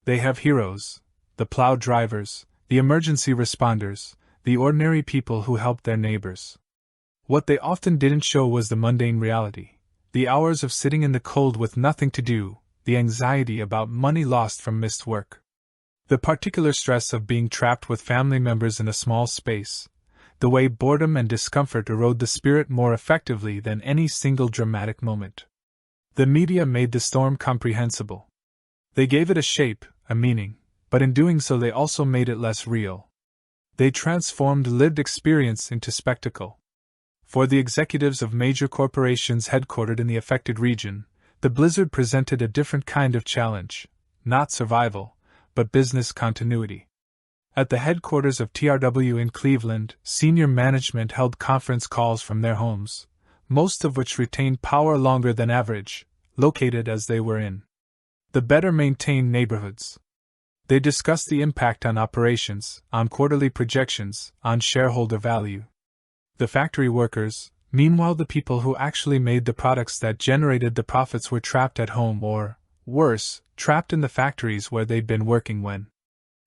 They have heroes, the plow drivers, the emergency responders, the ordinary people who helped their neighbors. What they often didn't show was the mundane reality, the hours of sitting in the cold with nothing to do, the anxiety about money lost from missed work, the particular stress of being trapped with family members in a small space, the way boredom and discomfort erode the spirit more effectively than any single dramatic moment. The media made the storm comprehensible. They gave it a shape, a meaning, but in doing so they also made it less real. They transformed lived experience into spectacle. For the executives of major corporations headquartered in the affected region, the blizzard presented a different kind of challenge, not survival, but business continuity. At the headquarters of TRW in Cleveland, senior management held conference calls from their homes, most of which retained power longer than average, located as they were in the better maintained neighborhoods. They discussed the impact on operations, on quarterly projections, on shareholder value. The factory workers, meanwhile, the people who actually made the products that generated the profits, were trapped at home or, worse, trapped in the factories where they'd been working when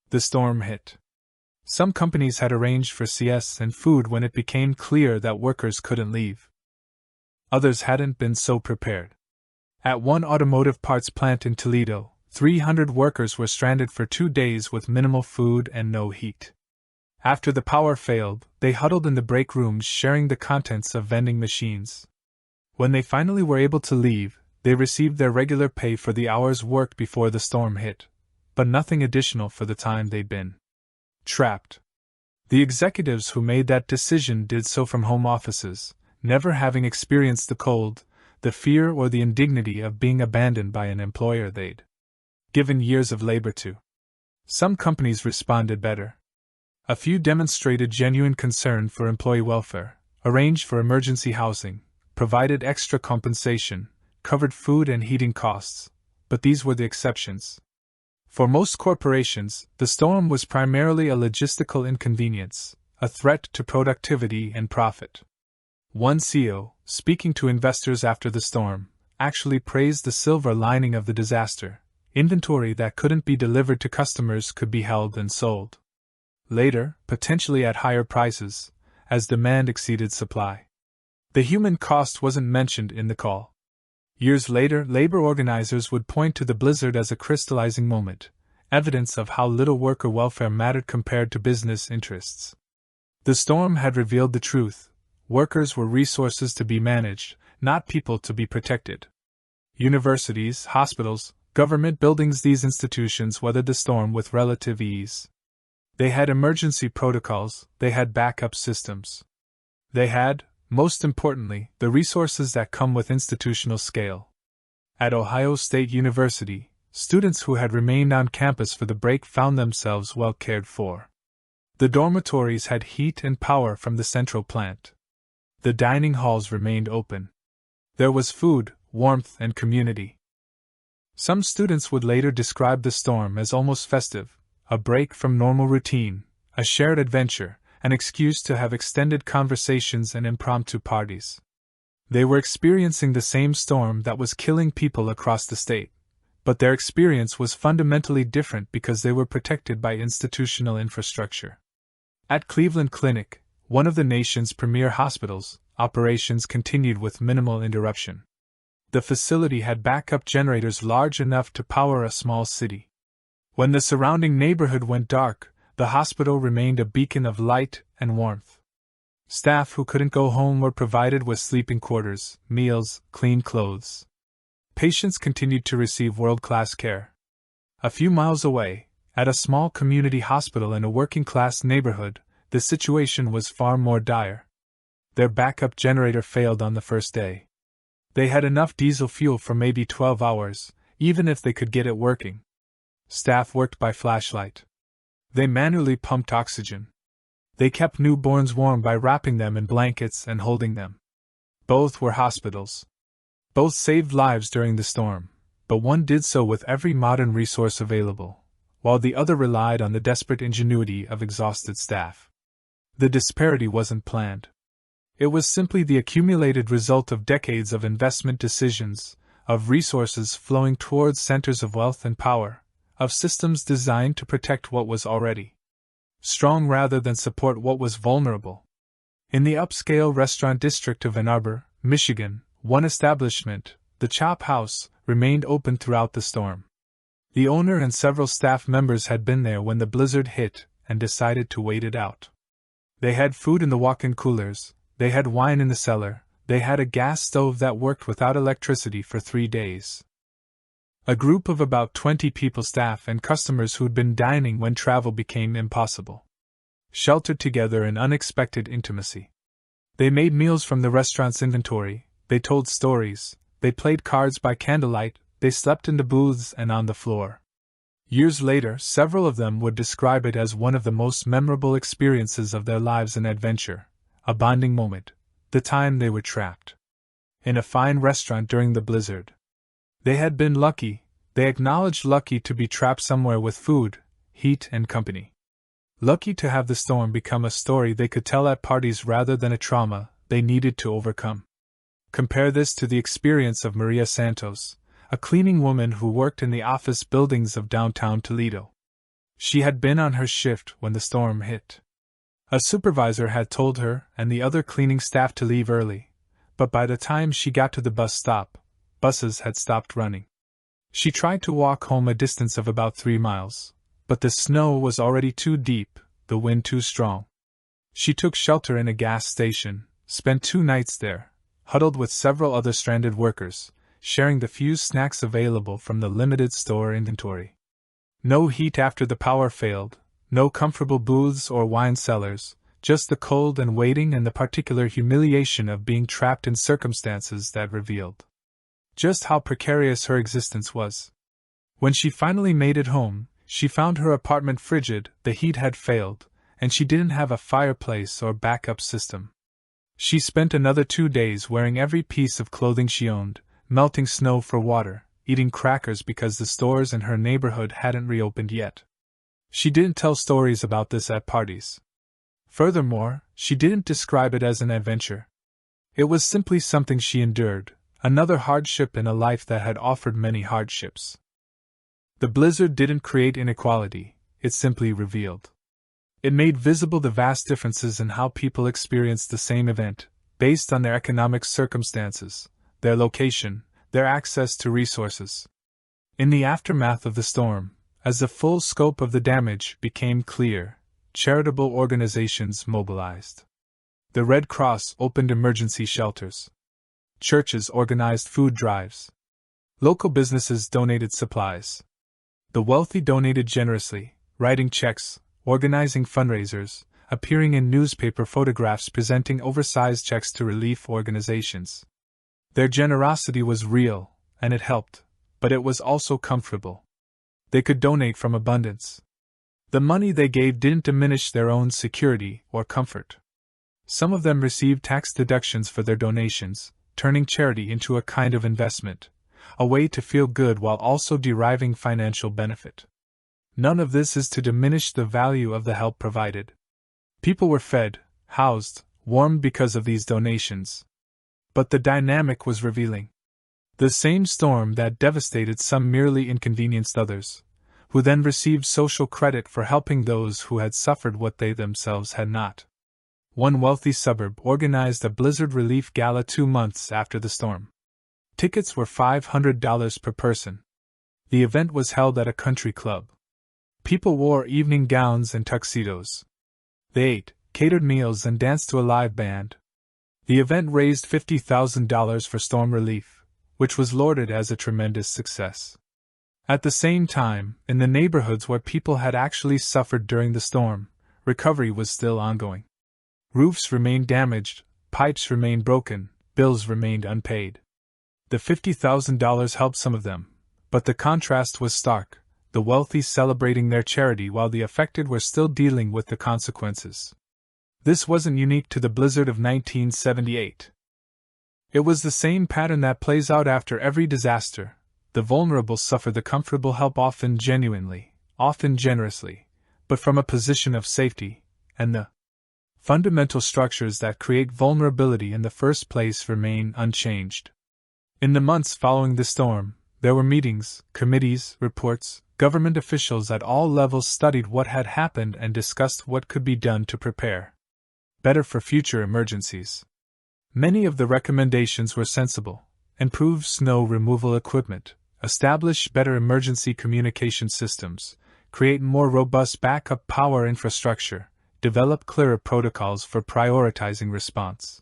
the storm hit. Some companies had arranged for CS and food when it became clear that workers couldn't leave. Others hadn't been so prepared. At one automotive parts plant in Toledo, 300 workers were stranded for 2 days with minimal food and no heat. After the power failed, they huddled in the break rooms sharing the contents of vending machines. When they finally were able to leave, they received their regular pay for the hours worked before the storm hit, but nothing additional for the time they'd been trapped. The executives who made that decision did so from home offices, never having experienced the cold, the fear, or the indignity of being abandoned by an employer they'd given years of labor to. Some companies responded better. A few demonstrated genuine concern for employee welfare, arranged for emergency housing, provided extra compensation, covered food and heating costs, but these were the exceptions. For most corporations, the storm was primarily a logistical inconvenience, a threat to productivity and profit. One CEO, speaking to investors after the storm, actually praised the silver lining of the disaster: inventory that couldn't be delivered to customers could be held and sold later, potentially at higher prices, as demand exceeded supply. The human cost wasn't mentioned in the call. Years later, labor organizers would point to the blizzard as a crystallizing moment, evidence of how little worker welfare mattered compared to business interests. The storm had revealed the truth: workers were resources to be managed, not people to be protected. Universities, hospitals, government buildings, these institutions weathered the storm with relative ease. They had emergency protocols, they had backup systems. They had, most importantly, the resources that come with institutional scale. At Ohio State University, students who had remained on campus for the break found themselves well cared for. The dormitories had heat and power from the central plant. The dining halls remained open. There was food, warmth, and community. Some students would later describe the storm as almost festive, a break from normal routine, a shared adventure, an excuse to have extended conversations and impromptu parties. They were experiencing the same storm that was killing people across the state, but their experience was fundamentally different because they were protected by institutional infrastructure. At Cleveland Clinic, one of the nation's premier hospitals, operations continued with minimal interruption. The facility had backup generators large enough to power a small city. When the surrounding neighborhood went dark, the hospital remained a beacon of light and warmth. Staff who couldn't go home were provided with sleeping quarters, meals, clean clothes. Patients continued to receive world-class care. A few miles away, at a small community hospital in a working-class neighborhood, the situation was far more dire. Their backup generator failed on the first day. They had enough diesel fuel for maybe 12 hours, even if they could get it working. Staff worked by flashlight. They manually pumped oxygen. They kept newborns warm by wrapping them in blankets and holding them. Both were hospitals. Both saved lives during the storm, but one did so with every modern resource available, while the other relied on the desperate ingenuity of exhausted staff. The disparity wasn't planned. It was simply the accumulated result of decades of investment decisions, of resources flowing towards centers of wealth and power, of systems designed to protect what was already strong rather than support what was vulnerable. In the upscale restaurant district of Ann Arbor, Michigan, one establishment, the Chop House, remained open throughout the storm. The owner and several staff members had been there when the blizzard hit and decided to wait it out. They had food in the walk-in coolers, they had wine in the cellar, they had a gas stove that worked without electricity for 3 days. A group of about 20 people, staff and customers who'd been dining when travel became impossible, sheltered together in unexpected intimacy. They made meals from the restaurant's inventory, they told stories, they played cards by candlelight, they slept in the booths and on the floor. Years later, several of them would describe it as one of the most memorable experiences of their lives in adventure, a bonding moment, the time they were trapped in a fine restaurant during the blizzard. They had been lucky, they acknowledged lucky to be trapped somewhere with food, heat, and company. Lucky to have the storm become a story they could tell at parties rather than a trauma they needed to overcome. Compare this to the experience of Maria Santos, a cleaning woman who worked in the office buildings of downtown Toledo. She had been on her shift when the storm hit. A supervisor had told her and the other cleaning staff to leave early, but by the time she got to the bus stop, buses had stopped running. She tried to walk home a distance of about 3 miles, but the snow was already too deep, the wind too strong. She took shelter in a gas station, spent 2 nights there, huddled with several other stranded workers, sharing the few snacks available from the limited store inventory. No heat after the power failed, no comfortable booths or wine cellars, just the cold and waiting and the particular humiliation of being trapped in circumstances that revealed just how precarious her existence was. When she finally made it home, she found her apartment frigid, the heat had failed, and she didn't have a fireplace or backup system. She spent another 2 days wearing every piece of clothing she owned, melting snow for water, eating crackers because the stores in her neighborhood hadn't reopened yet. She didn't tell stories about this at parties. Furthermore, she didn't describe it as an adventure. It was simply something she endured, another hardship in a life that had offered many hardships. The blizzard didn't create inequality, it simply revealed. It made visible the vast differences in how people experienced the same event, based on their economic circumstances, their location, their access to resources. In the aftermath of the storm, as the full scope of the damage became clear, charitable organizations mobilized. The Red Cross opened emergency shelters. Churches organized food drives. Local businesses donated supplies. The wealthy donated generously, writing checks, organizing fundraisers, appearing in newspaper photographs presenting oversized checks to relief organizations. Their generosity was real, and it helped, but it was also comfortable. They could donate from abundance. The money they gave didn't diminish their own security or comfort. Some of them received tax deductions for their donations, turning charity into a kind of investment, a way to feel good while also deriving financial benefit. None of this is to diminish the value of the help provided. People were fed, housed, warmed because of these donations. But the dynamic was revealing. The same storm that devastated some merely inconvenienced others, who then received social credit for helping those who had suffered what they themselves had not. One wealthy suburb organized a blizzard relief gala 2 months after the storm. Tickets were $500 per person. The event was held at a country club. People wore evening gowns and tuxedos. They ate, catered meals, and danced to a live band. The event raised $50,000 for storm relief, which was lauded as a tremendous success. At the same time, in the neighborhoods where people had actually suffered during the storm, recovery was still ongoing. Roofs remained damaged, pipes remained broken, bills remained unpaid. The $50,000 helped some of them, but the contrast was stark, the wealthy celebrating their charity while the affected were still dealing with the consequences. This wasn't unique to the blizzard of 1978. It was the same pattern that plays out after every disaster. The vulnerable suffer the comfortable help often genuinely, often generously, but from a position of safety, and the fundamental structures that create vulnerability in the first place remain unchanged. In the months following the storm, there were meetings, committees, reports. Government officials at all levels studied what had happened and discussed what could be done to prepare better for future emergencies. Many of the recommendations were sensible: improve snow removal equipment, establish better emergency communication systems, create more robust backup power infrastructure, develop clearer protocols for prioritizing response.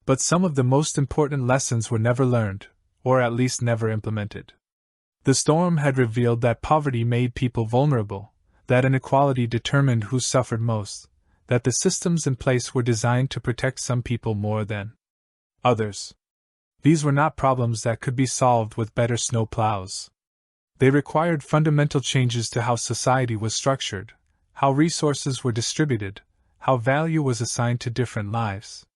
But some of the most important lessons were never learned, or at least never implemented. The storm had revealed that poverty made people vulnerable, that inequality determined who suffered most, that the systems in place were designed to protect some people more than others. These were not problems that could be solved with better snow plows. They required fundamental changes to how society was structured, how resources were distributed, how value was assigned to different lives.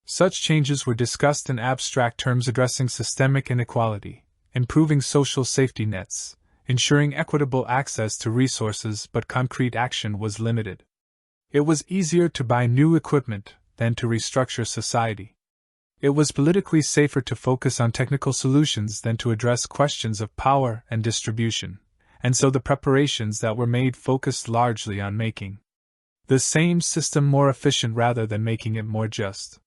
Such changes were discussed in abstract terms addressing systemic inequality, improving social safety nets, ensuring equitable access to resources, but concrete action was limited. It was easier to buy new equipment than to restructure society. It was politically safer to focus on technical solutions than to address questions of power and distribution, and so the preparations that were made focused largely on making the same system more efficient rather than making it more just.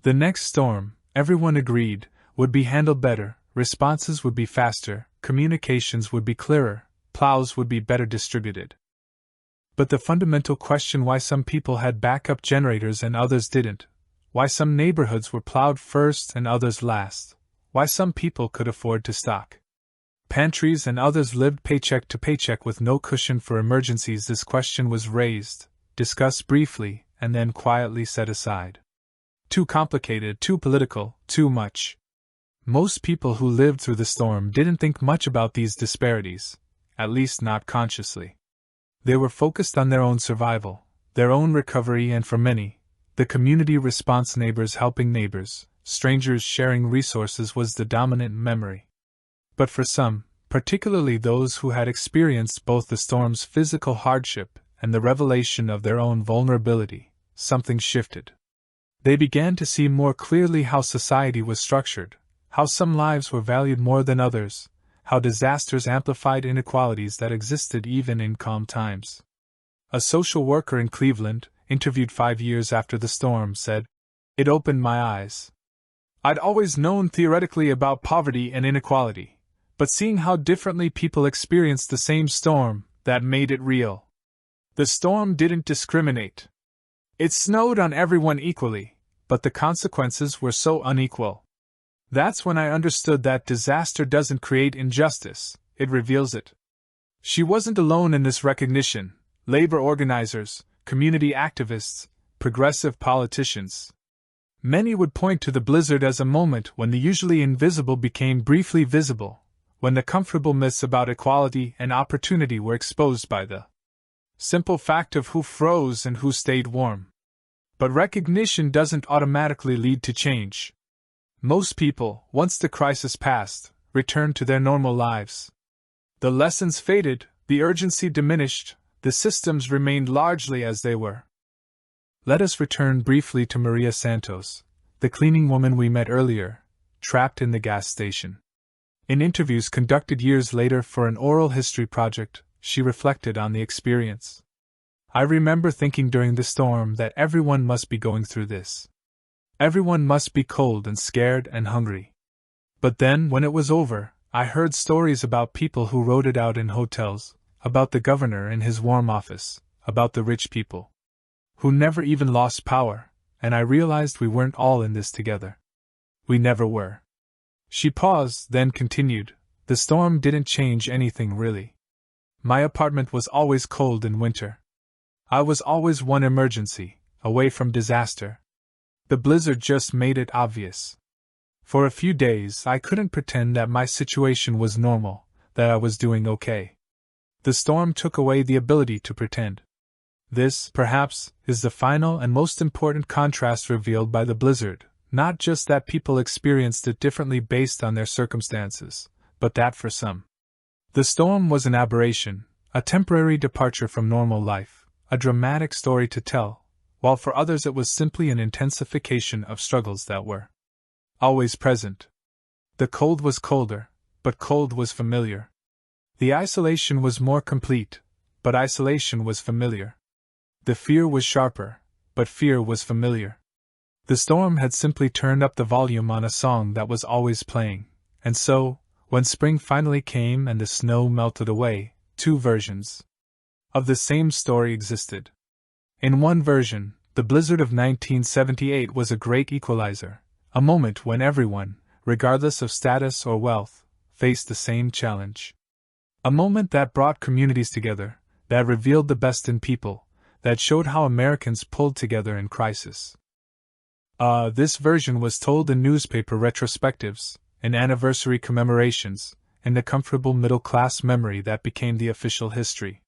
The next storm, everyone agreed, would be handled better, responses would be faster, communications would be clearer, plows would be better distributed. But the fundamental question why some people had backup generators and others didn't, why some neighborhoods were plowed first and others last, why some people could afford to stock pantries and others lived paycheck to paycheck with no cushion for emergencies, this question was raised, discussed briefly, and then quietly set aside. Too complicated, too political, too much. Most people who lived through the storm didn't think much about these disparities, at least not consciously. They were focused on their own survival, their own recovery, and for many, the community response, neighbors helping neighbors, strangers sharing resources, was the dominant memory. But for some, particularly those who had experienced both the storm's physical hardship and the revelation of their own vulnerability, something shifted. They began to see more clearly how society was structured, how some lives were valued more than others, how disasters amplified inequalities that existed even in calm times. A social worker in Cleveland, interviewed 5 years after the storm, said, "It opened my eyes. I'd always known theoretically about poverty and inequality, but seeing how differently people experienced the same storm, that made it real. The storm didn't discriminate. It snowed on everyone equally, but the consequences were so unequal. That's when I understood that disaster doesn't create injustice, it reveals it." She wasn't alone in this recognition. Labor organizers, community activists, progressive politicians. Many would point to the blizzard as a moment when the usually invisible became briefly visible, when the comfortable myths about equality and opportunity were exposed by the simple fact of who froze and who stayed warm. But recognition doesn't automatically lead to change. Most people, once the crisis passed, returned to their normal lives. The lessons faded, the urgency diminished, the systems remained largely as they were. Let us return briefly to Maria Santos, the cleaning woman we met earlier, trapped in the gas station. In interviews conducted years later for an oral history project, she reflected on the experience. "I remember thinking during the storm that everyone must be going through this. Everyone must be cold and scared and hungry. But then, when it was over, I heard stories about people who rode it out in hotels, about the governor in his warm office, about the rich people who never even lost power, and I realized we weren't all in this together. We never were." She paused, then continued, "The storm didn't change anything really. My apartment was always cold in winter. I was always one emergency away from disaster. The blizzard just made it obvious. For a few days I couldn't pretend that my situation was normal, that I was doing okay. The storm took away the ability to pretend. This, perhaps, is the final and most important contrast revealed by the blizzard, not just that people experienced it differently based on their circumstances, but that for some, the storm was an aberration, a temporary departure from normal life, a dramatic story to tell, while for others it was simply an intensification of struggles that were always present. The cold was colder, but cold was familiar. The isolation was more complete, but isolation was familiar. The fear was sharper, but fear was familiar. The storm had simply turned up the volume on a song that was always playing, and so, when spring finally came and the snow melted away, two versions of the same story existed. In one version, the blizzard of 1978 was a great equalizer, a moment when everyone, regardless of status or wealth, faced the same challenge. A moment that brought communities together, that revealed the best in people, that showed how Americans pulled together in crisis. This version was told in newspaper retrospectives, in anniversary commemorations, and the comfortable middle-class memory that became the official history.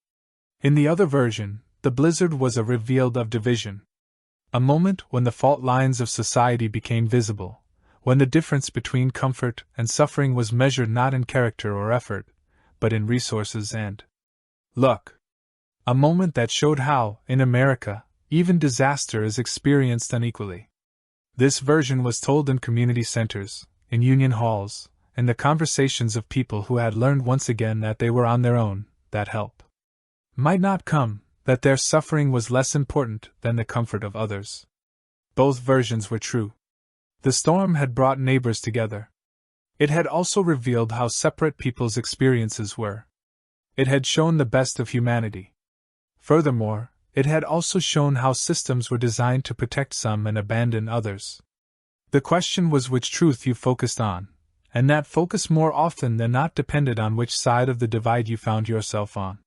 In the other version, the blizzard was a revealed of division. A moment when the fault lines of society became visible, when the difference between comfort and suffering was measured not in character or effort, but in resources and luck. A moment that showed how, in America, even disaster is experienced unequally. This version was told in community centers, in union halls, in the conversations of people who had learned once again that they were on their own, that help might not come, that their suffering was less important than the comfort of others. Both versions were true. The storm had brought neighbors together. It had also revealed how separate people's experiences were. It had shown the best of humanity. Furthermore, it had also shown how systems were designed to protect some and abandon others. The question was which truth you focused on, and that focus more often than not depended on which side of the divide you found yourself on.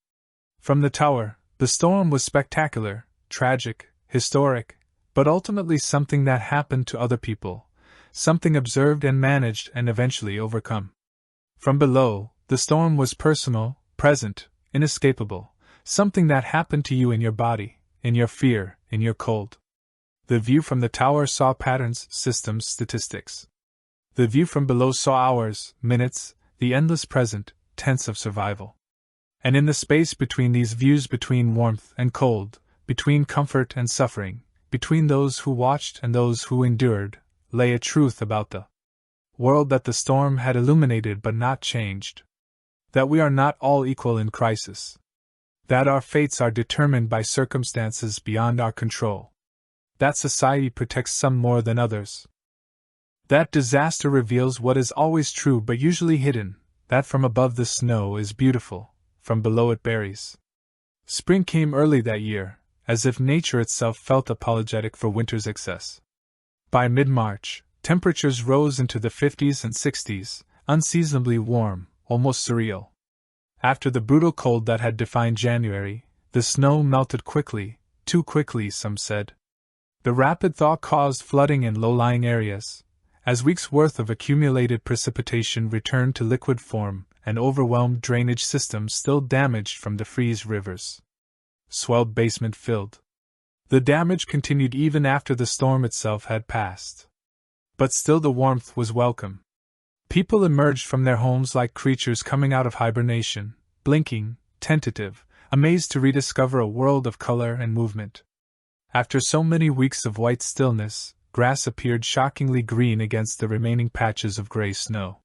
From the tower, the storm was spectacular, tragic, historic, but ultimately something that happened to other people, something observed and managed and eventually overcome. From below, the storm was personal, present, inescapable, something that happened to you in your body, in your fear, in your cold. The view from the tower saw patterns, systems, statistics. The view from below saw hours, minutes, the endless present, tense of survival. And in the space between these views, between warmth and cold, between comfort and suffering, between those who watched and those who endured, lay a truth about the world that the storm had illuminated but not changed. That we are not all equal in crisis. That our fates are determined by circumstances beyond our control. That society protects some more than others. That disaster reveals what is always true but usually hidden, that from above the snow is beautiful, from below it buries. Spring came early that year, as if nature itself felt apologetic for winter's excess. By mid-March, temperatures rose into the 50s and 60s, unseasonably warm, almost surreal. After the brutal cold that had defined January, the snow melted quickly, too quickly, some said. The rapid thaw caused flooding in low-lying areas, as weeks' worth of accumulated precipitation returned to liquid form and overwhelmed drainage systems still damaged from the freeze rivers. Swelled basement filled. The damage continued even after the storm itself had passed. But still the warmth was welcome. People emerged from their homes like creatures coming out of hibernation, blinking, tentative, amazed to rediscover a world of color and movement. After so many weeks of white stillness, grass appeared shockingly green against the remaining patches of gray snow.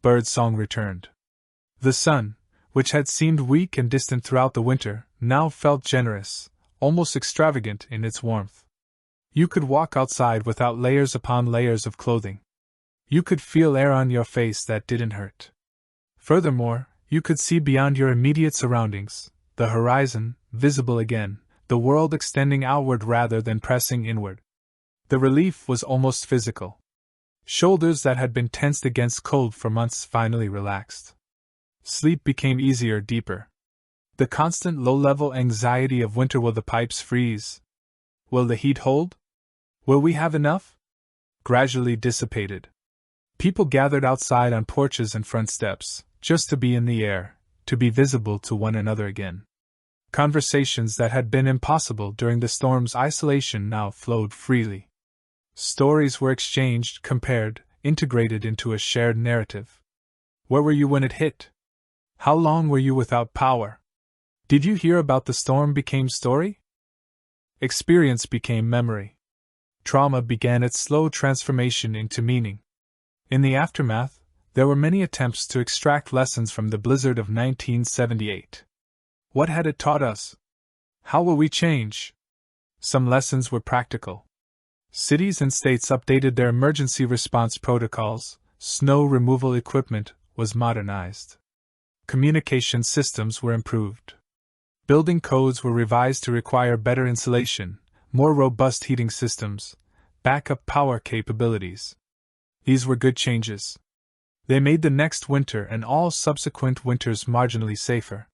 Birdsong returned. The sun, which had seemed weak and distant throughout the winter, now felt generous, almost extravagant in its warmth. You could walk outside without layers upon layers of clothing. You could feel air on your face that didn't hurt. Furthermore, you could see beyond your immediate surroundings, the horizon, visible again, the world extending outward rather than pressing inward. The relief was almost physical. Shoulders that had been tensed against cold for months finally relaxed. Sleep became easier, deeper. The constant low-level anxiety of winter, will the pipes freeze? Will the heat hold? Will we have enough? Gradually dissipated. People gathered outside on porches and front steps, just to be in the air, to be visible to one another again. Conversations that had been impossible during the storm's isolation now flowed freely. Stories were exchanged, compared, integrated into a shared narrative. Where were you when it hit? How long were you without power? Did you hear about the storm became story? Experience became memory. Trauma began its slow transformation into meaning. In the aftermath, there were many attempts to extract lessons from the blizzard of 1978. What had it taught us? How will we change? Some lessons were practical. Cities and states updated their emergency response protocols, snow removal equipment was modernized. Communication systems were improved. Building codes were revised to require better insulation, more robust heating systems, backup power capabilities. These were good changes. They made the next winter and all subsequent winters marginally safer.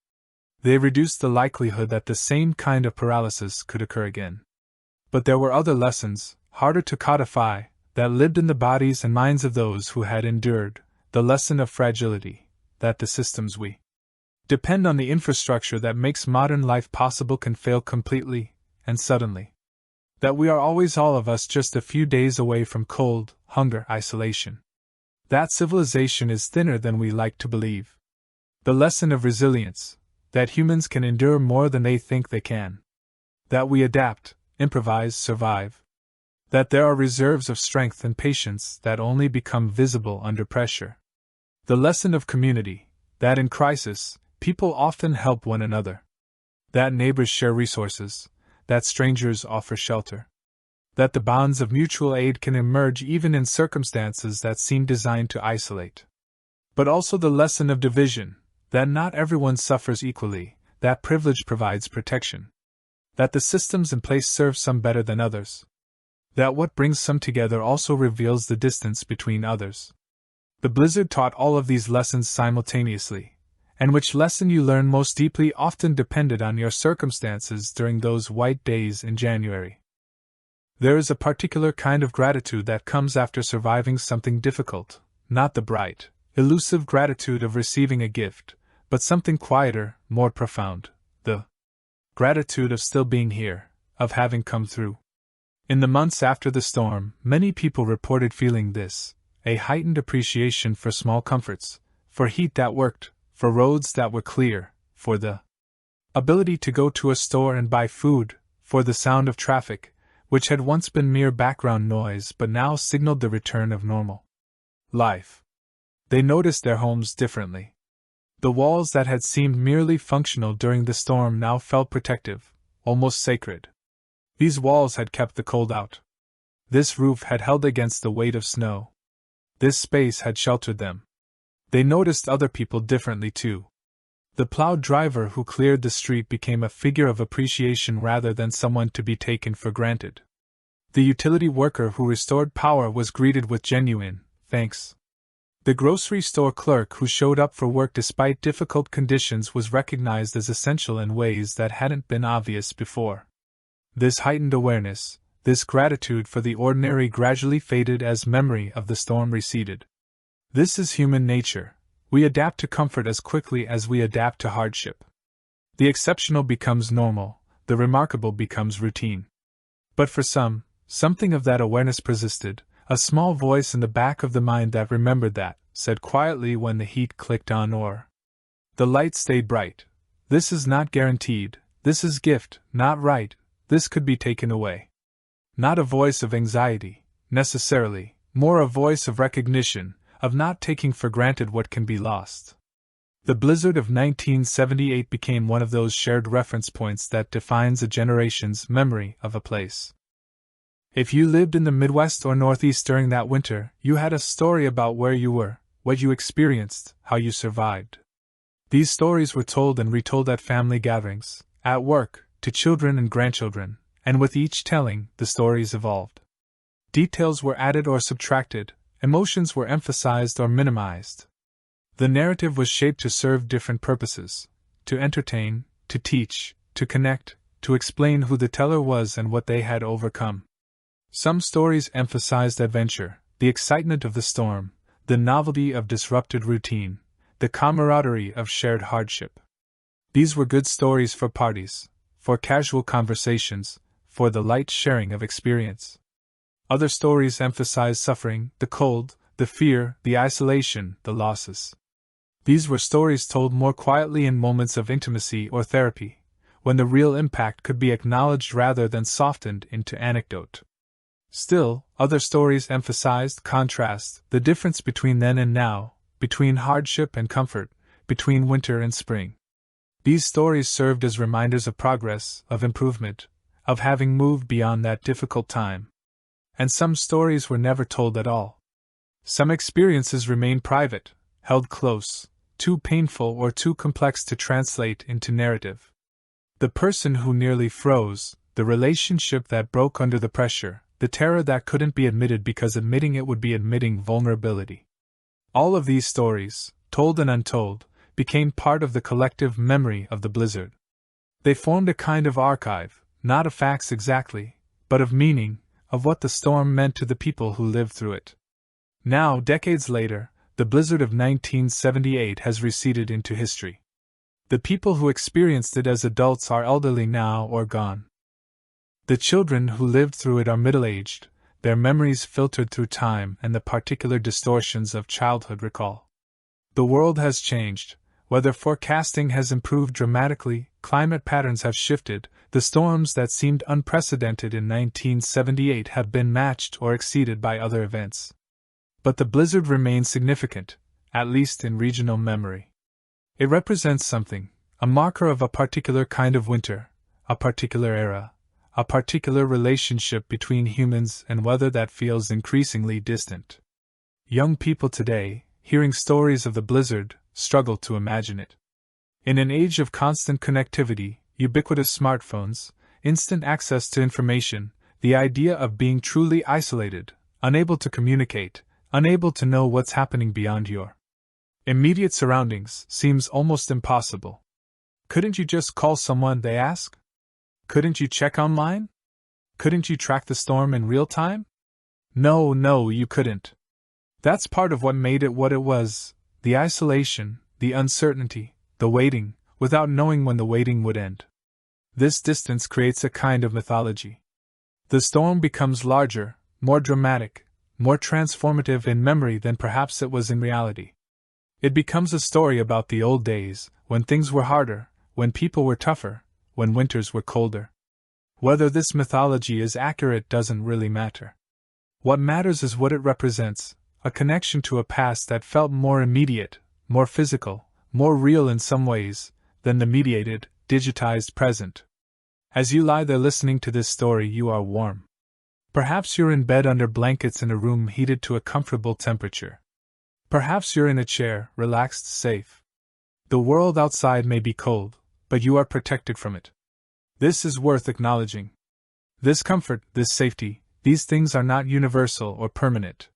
They reduced the likelihood that the same kind of paralysis could occur again. But there were other lessons, harder to codify, that lived in the bodies and minds of those who had endured, the lesson of fragility, that the systems we depend on, the infrastructure that makes modern life possible, can fail completely and suddenly. That we are always, all of us, just a few days away from cold, hunger, isolation. That civilization is thinner than we like to believe. The lesson of resilience, that humans can endure more than they think they can. That we adapt, improvise, survive. That there are reserves of strength and patience that only become visible under pressure. The lesson of community, that in crisis, people often help one another. That neighbors share resources, that strangers offer shelter. That the bonds of mutual aid can emerge even in circumstances that seem designed to isolate. But also the lesson of division, that not everyone suffers equally, that privilege provides protection. That the systems in place serve some better than others. That what brings some together also reveals the distance between others. The blizzard taught all of these lessons simultaneously, and which lesson you learn most deeply often depended on your circumstances during those white days in January. There is a particular kind of gratitude that comes after surviving something difficult, not the bright, elusive gratitude of receiving a gift, but something quieter, more profound, the gratitude of still being here, of having come through. In the months after the storm, many people reported feeling this, a heightened appreciation for small comforts, for heat that worked, for roads that were clear, for the ability to go to a store and buy food, for the sound of traffic, which had once been mere background noise but now signaled the return of normal life. They noticed their homes differently. The walls that had seemed merely functional during the storm now felt protective, almost sacred. These walls had kept the cold out. This roof had held against the weight of snow. This space had sheltered them. They noticed other people differently too. The plowed driver who cleared the street became a figure of appreciation rather than someone to be taken for granted. The utility worker who restored power was greeted with genuine thanks. The grocery store clerk who showed up for work despite difficult conditions was recognized as essential in ways that hadn't been obvious before. This heightened awareness, this gratitude for the ordinary gradually faded as memory of the storm receded. This is human nature. We adapt to comfort as quickly as we adapt to hardship. The exceptional becomes normal, the remarkable becomes routine. But for some, something of that awareness persisted, a small voice in the back of the mind that remembered that, said quietly when the heat clicked on or the light stayed bright, "This is not guaranteed, this is gift, not right, this could be taken away." Not a voice of anxiety, necessarily, more a voice of recognition, of not taking for granted what can be lost. The blizzard of 1978 became one of those shared reference points that defines a generation's memory of a place. If you lived in the Midwest or Northeast during that winter, you had a story about where you were, what you experienced, how you survived. These stories were told and retold at family gatherings, at work, to children and grandchildren, and with each telling, the stories evolved. Details were added or subtracted, emotions were emphasized or minimized. The narrative was shaped to serve different purposes: to entertain, to teach, to connect, to explain who the teller was and what they had overcome. Some stories emphasized adventure, the excitement of the storm, the novelty of disrupted routine, the camaraderie of shared hardship. These were good stories for parties, for casual conversations, for the light sharing of experience. Other stories emphasized suffering, the cold, the fear, the isolation, the losses. These were stories told more quietly in moments of intimacy or therapy, when the real impact could be acknowledged rather than softened into anecdote. Still, other stories emphasized contrast, the difference between then and now, between hardship and comfort, between winter and spring. These stories served as reminders of progress, of improvement, of having moved beyond that difficult time. And some stories were never told at all. Some experiences remained private, held close, too painful or too complex to translate into narrative. The person who nearly froze, the relationship that broke under the pressure, the terror that couldn't be admitted because admitting it would be admitting vulnerability. All of these stories, told and untold, became part of the collective memory of the blizzard. They formed a kind of archive, not of facts exactly, but of meaning, of what the storm meant to the people who lived through it. Now, decades later, The blizzard of 1978 has receded into history. The people who experienced it as adults are elderly now or gone. The children who lived through it are middle-aged, their memories filtered through time and the particular distortions of childhood recall. The world has changed, weather forecasting has improved dramatically, climate patterns have shifted, the storms that seemed unprecedented in 1978 have been matched or exceeded by other events. But the blizzard remains significant, at least in regional memory. It represents something, a marker of a particular kind of winter, a particular era, a particular relationship between humans and weather that feels increasingly distant. Young people today, hearing stories of the blizzard, struggle to imagine it. In an age of constant connectivity, ubiquitous smartphones, instant access to information, the idea of being truly isolated, unable to communicate, unable to know what's happening beyond your immediate surroundings seems almost impossible. Couldn't you just call someone, they ask? Couldn't you check online? Couldn't you track the storm in real time? No, you couldn't. That's part of what made it what it was, the isolation, the uncertainty, the waiting, without knowing when the waiting would end. This distance creates a kind of mythology. The storm becomes larger, more dramatic, more transformative in memory than perhaps it was in reality. It becomes a story about the old days, when things were harder, when people were tougher, when winters were colder. Whether this mythology is accurate doesn't really matter. What matters is what it represents, a connection to a past that felt more immediate, more physical, more real in some ways, than the mediated, digitized present. As you lie there listening to this story, you are warm. Perhaps you're in bed under blankets in a room heated to a comfortable temperature. Perhaps you're in a chair, relaxed, safe. The world outside may be cold, but you are protected from it. This is worth acknowledging. This comfort, this safety, these things are not universal or permanent.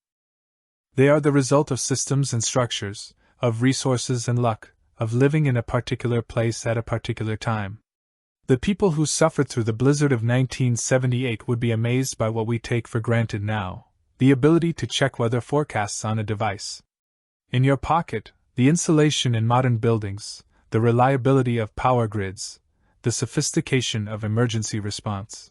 They are the result of systems and structures, of resources and luck, of living in a particular place at a particular time. The people who suffered through the blizzard of 1978 would be amazed by what we take for granted now, the ability to check weather forecasts on a device. In your pocket, the insulation in modern buildings, the reliability of power grids, the sophistication of emergency response.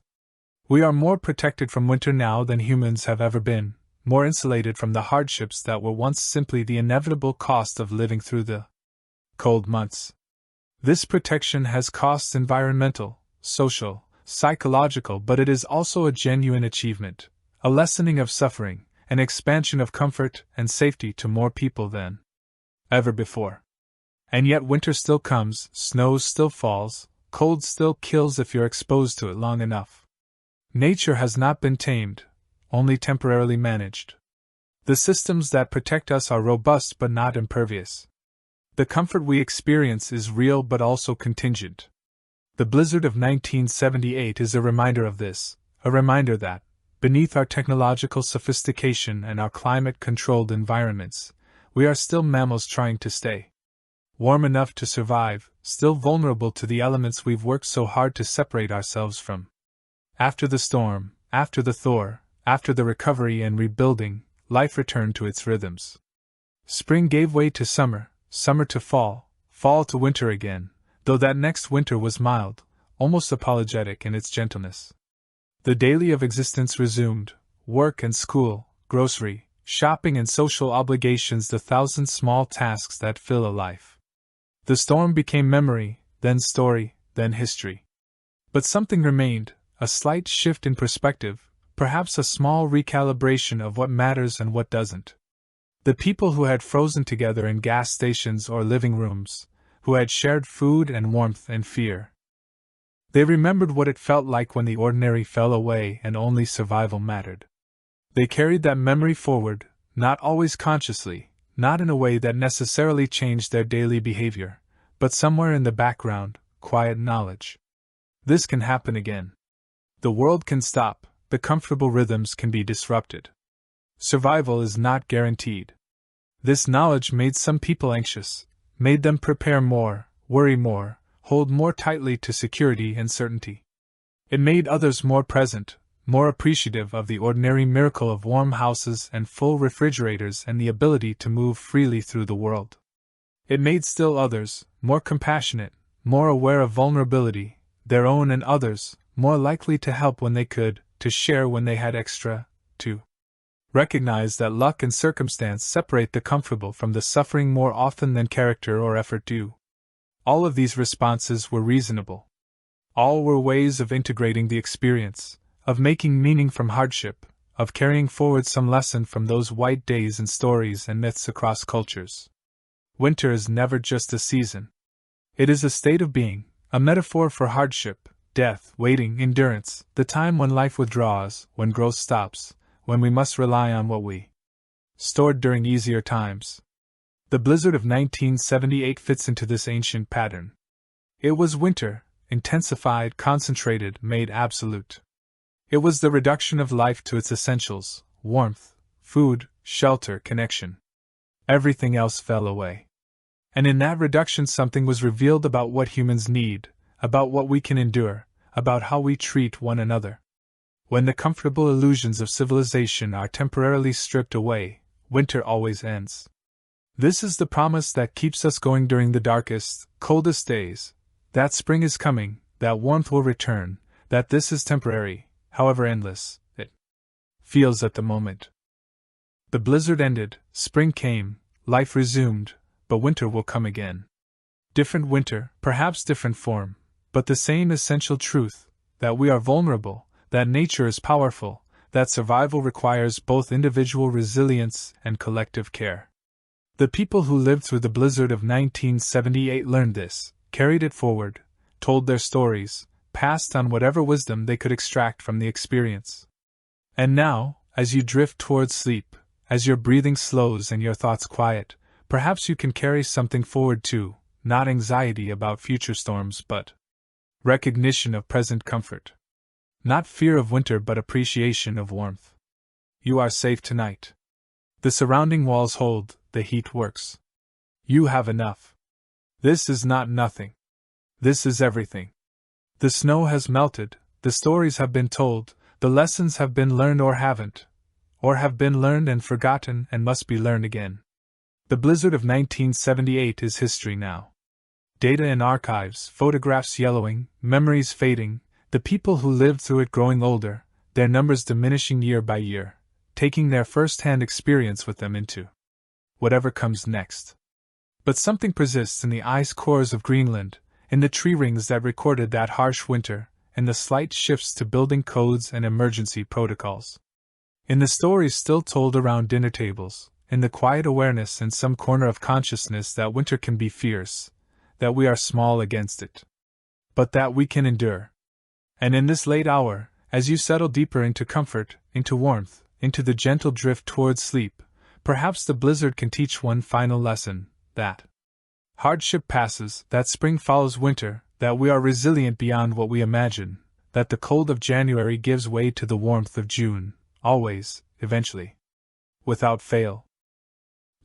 We are more protected from winter now than humans have ever been, more insulated from the hardships that were once simply the inevitable cost of living through the cold months. This protection has costs environmental, social, psychological, but it is also a genuine achievement, a lessening of suffering, an expansion of comfort and safety to more people than ever before. And yet winter still comes, snow still falls, cold still kills if you're exposed to it long enough. Nature has not been tamed, only temporarily managed. The systems that protect us are robust but not impervious. The comfort we experience is real but also contingent. The blizzard of 1978 is a reminder of this, a reminder that, beneath our technological sophistication and our climate-controlled environments, we are still mammals trying to stay warm enough to survive, still vulnerable to the elements we've worked so hard to separate ourselves from. After the storm, after the thaw, after the recovery and rebuilding, life returned to its rhythms. Spring gave way to summer, summer to fall, fall to winter again, though that next winter was mild, almost apologetic in its gentleness. The daily of existence resumed, work and school, grocery, shopping and social obligations, the thousand small tasks that fill a life. The storm became memory, then story, then history. But something remained, a slight shift in perspective, perhaps a small recalibration of what matters and what doesn't. The people who had frozen together in gas stations or living rooms, who had shared food and warmth and fear. They remembered what it felt like when the ordinary fell away and only survival mattered. They carried that memory forward, not always consciously, not in a way that necessarily changed their daily behavior, but somewhere in the background, quiet knowledge. This can happen again. The world can stop, the comfortable rhythms can be disrupted. Survival is not guaranteed. This knowledge made some people anxious, made them prepare more, worry more, hold more tightly to security and certainty. It made others more present, more appreciative of the ordinary miracle of warm houses and full refrigerators and the ability to move freely through the world. It made still others more compassionate, more aware of vulnerability, their own and others, more likely to help when they could, to share when they had extra, to recognize that luck and circumstance separate the comfortable from the suffering more often than character or effort do. All of these responses were reasonable. All were ways of integrating the experience, of making meaning from hardship, of carrying forward some lesson from those white days in stories and myths across cultures. Winter is never just a season. It is a state of being, a metaphor for hardship, death, waiting, endurance, the time when life withdraws, when growth stops, when we must rely on what we stored during easier times. The blizzard of 1978 fits into this ancient pattern. It was winter, intensified, concentrated, made absolute. It was the reduction of life to its essentials: warmth, food, shelter, connection. Everything else fell away. And in that reduction something was revealed about what humans need, about what we can endure, about how we treat one another. When the comfortable illusions of civilization are temporarily stripped away, winter always ends. This is the promise that keeps us going during the darkest, coldest days, that spring is coming, that warmth will return, that this is temporary, however endless it feels at the moment. The blizzard ended, spring came, life resumed, but winter will come again. Different winter, perhaps different form, but the same essential truth, that we are vulnerable, that nature is powerful, that survival requires both individual resilience and collective care. The people who lived through the blizzard of 1978 learned this, carried it forward, told their stories, passed on whatever wisdom they could extract from the experience. And now, as you drift towards sleep, as your breathing slows and your thoughts quiet, perhaps you can carry something forward too, not anxiety about future storms but recognition of present comfort. Not fear of winter but appreciation of warmth. You are safe tonight. The surrounding walls hold, the heat works. You have enough. This is not nothing. This is everything. The snow has melted, the stories have been told, the lessons have been learned or haven't, or have been learned and forgotten and must be learned again. The blizzard of 1978 is history now. Data in archives, photographs yellowing, memories fading, the people who lived through it growing older, their numbers diminishing year by year, taking their first-hand experience with them into whatever comes next. But something persists in the ice cores of Greenland, in the tree rings that recorded that harsh winter, in the slight shifts to building codes and emergency protocols. In the stories still told around dinner tables, in the quiet awareness in some corner of consciousness that winter can be fierce, that we are small against it, but that we can endure. And in this late hour, as you settle deeper into comfort, into warmth, into the gentle drift towards sleep, perhaps the blizzard can teach one final lesson, that hardship passes, that spring follows winter, that we are resilient beyond what we imagine, that the cold of January gives way to the warmth of June, always, eventually, without fail.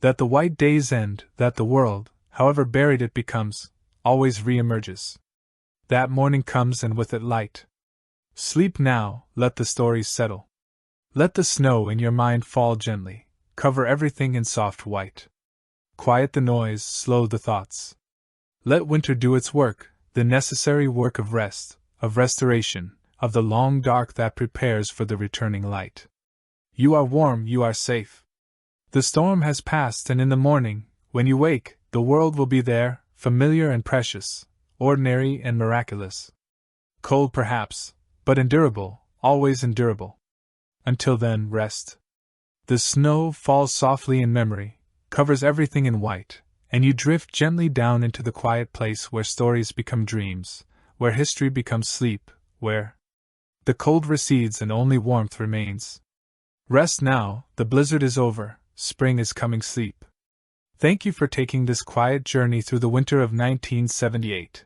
That the white days end, that the world, however buried it becomes, always re-emerges. That morning comes and with it light. Sleep now, let the stories settle. Let the snow in your mind fall gently, cover everything in soft white. Quiet the noise, slow the thoughts. Let winter do its work, the necessary work of rest, of restoration, of the long dark that prepares for the returning light. You are warm, you are safe. The storm has passed, and in the morning, when you wake, the world will be there, familiar and precious, ordinary and miraculous. Cold perhaps, but endurable, always endurable. Until then, rest. The snow falls softly in memory, covers everything in white, and you drift gently down into the quiet place where stories become dreams, where history becomes sleep, where the cold recedes and only warmth remains. Rest now, the blizzard is over, spring is coming, sleep. Thank you for taking this quiet journey through the winter of 1978.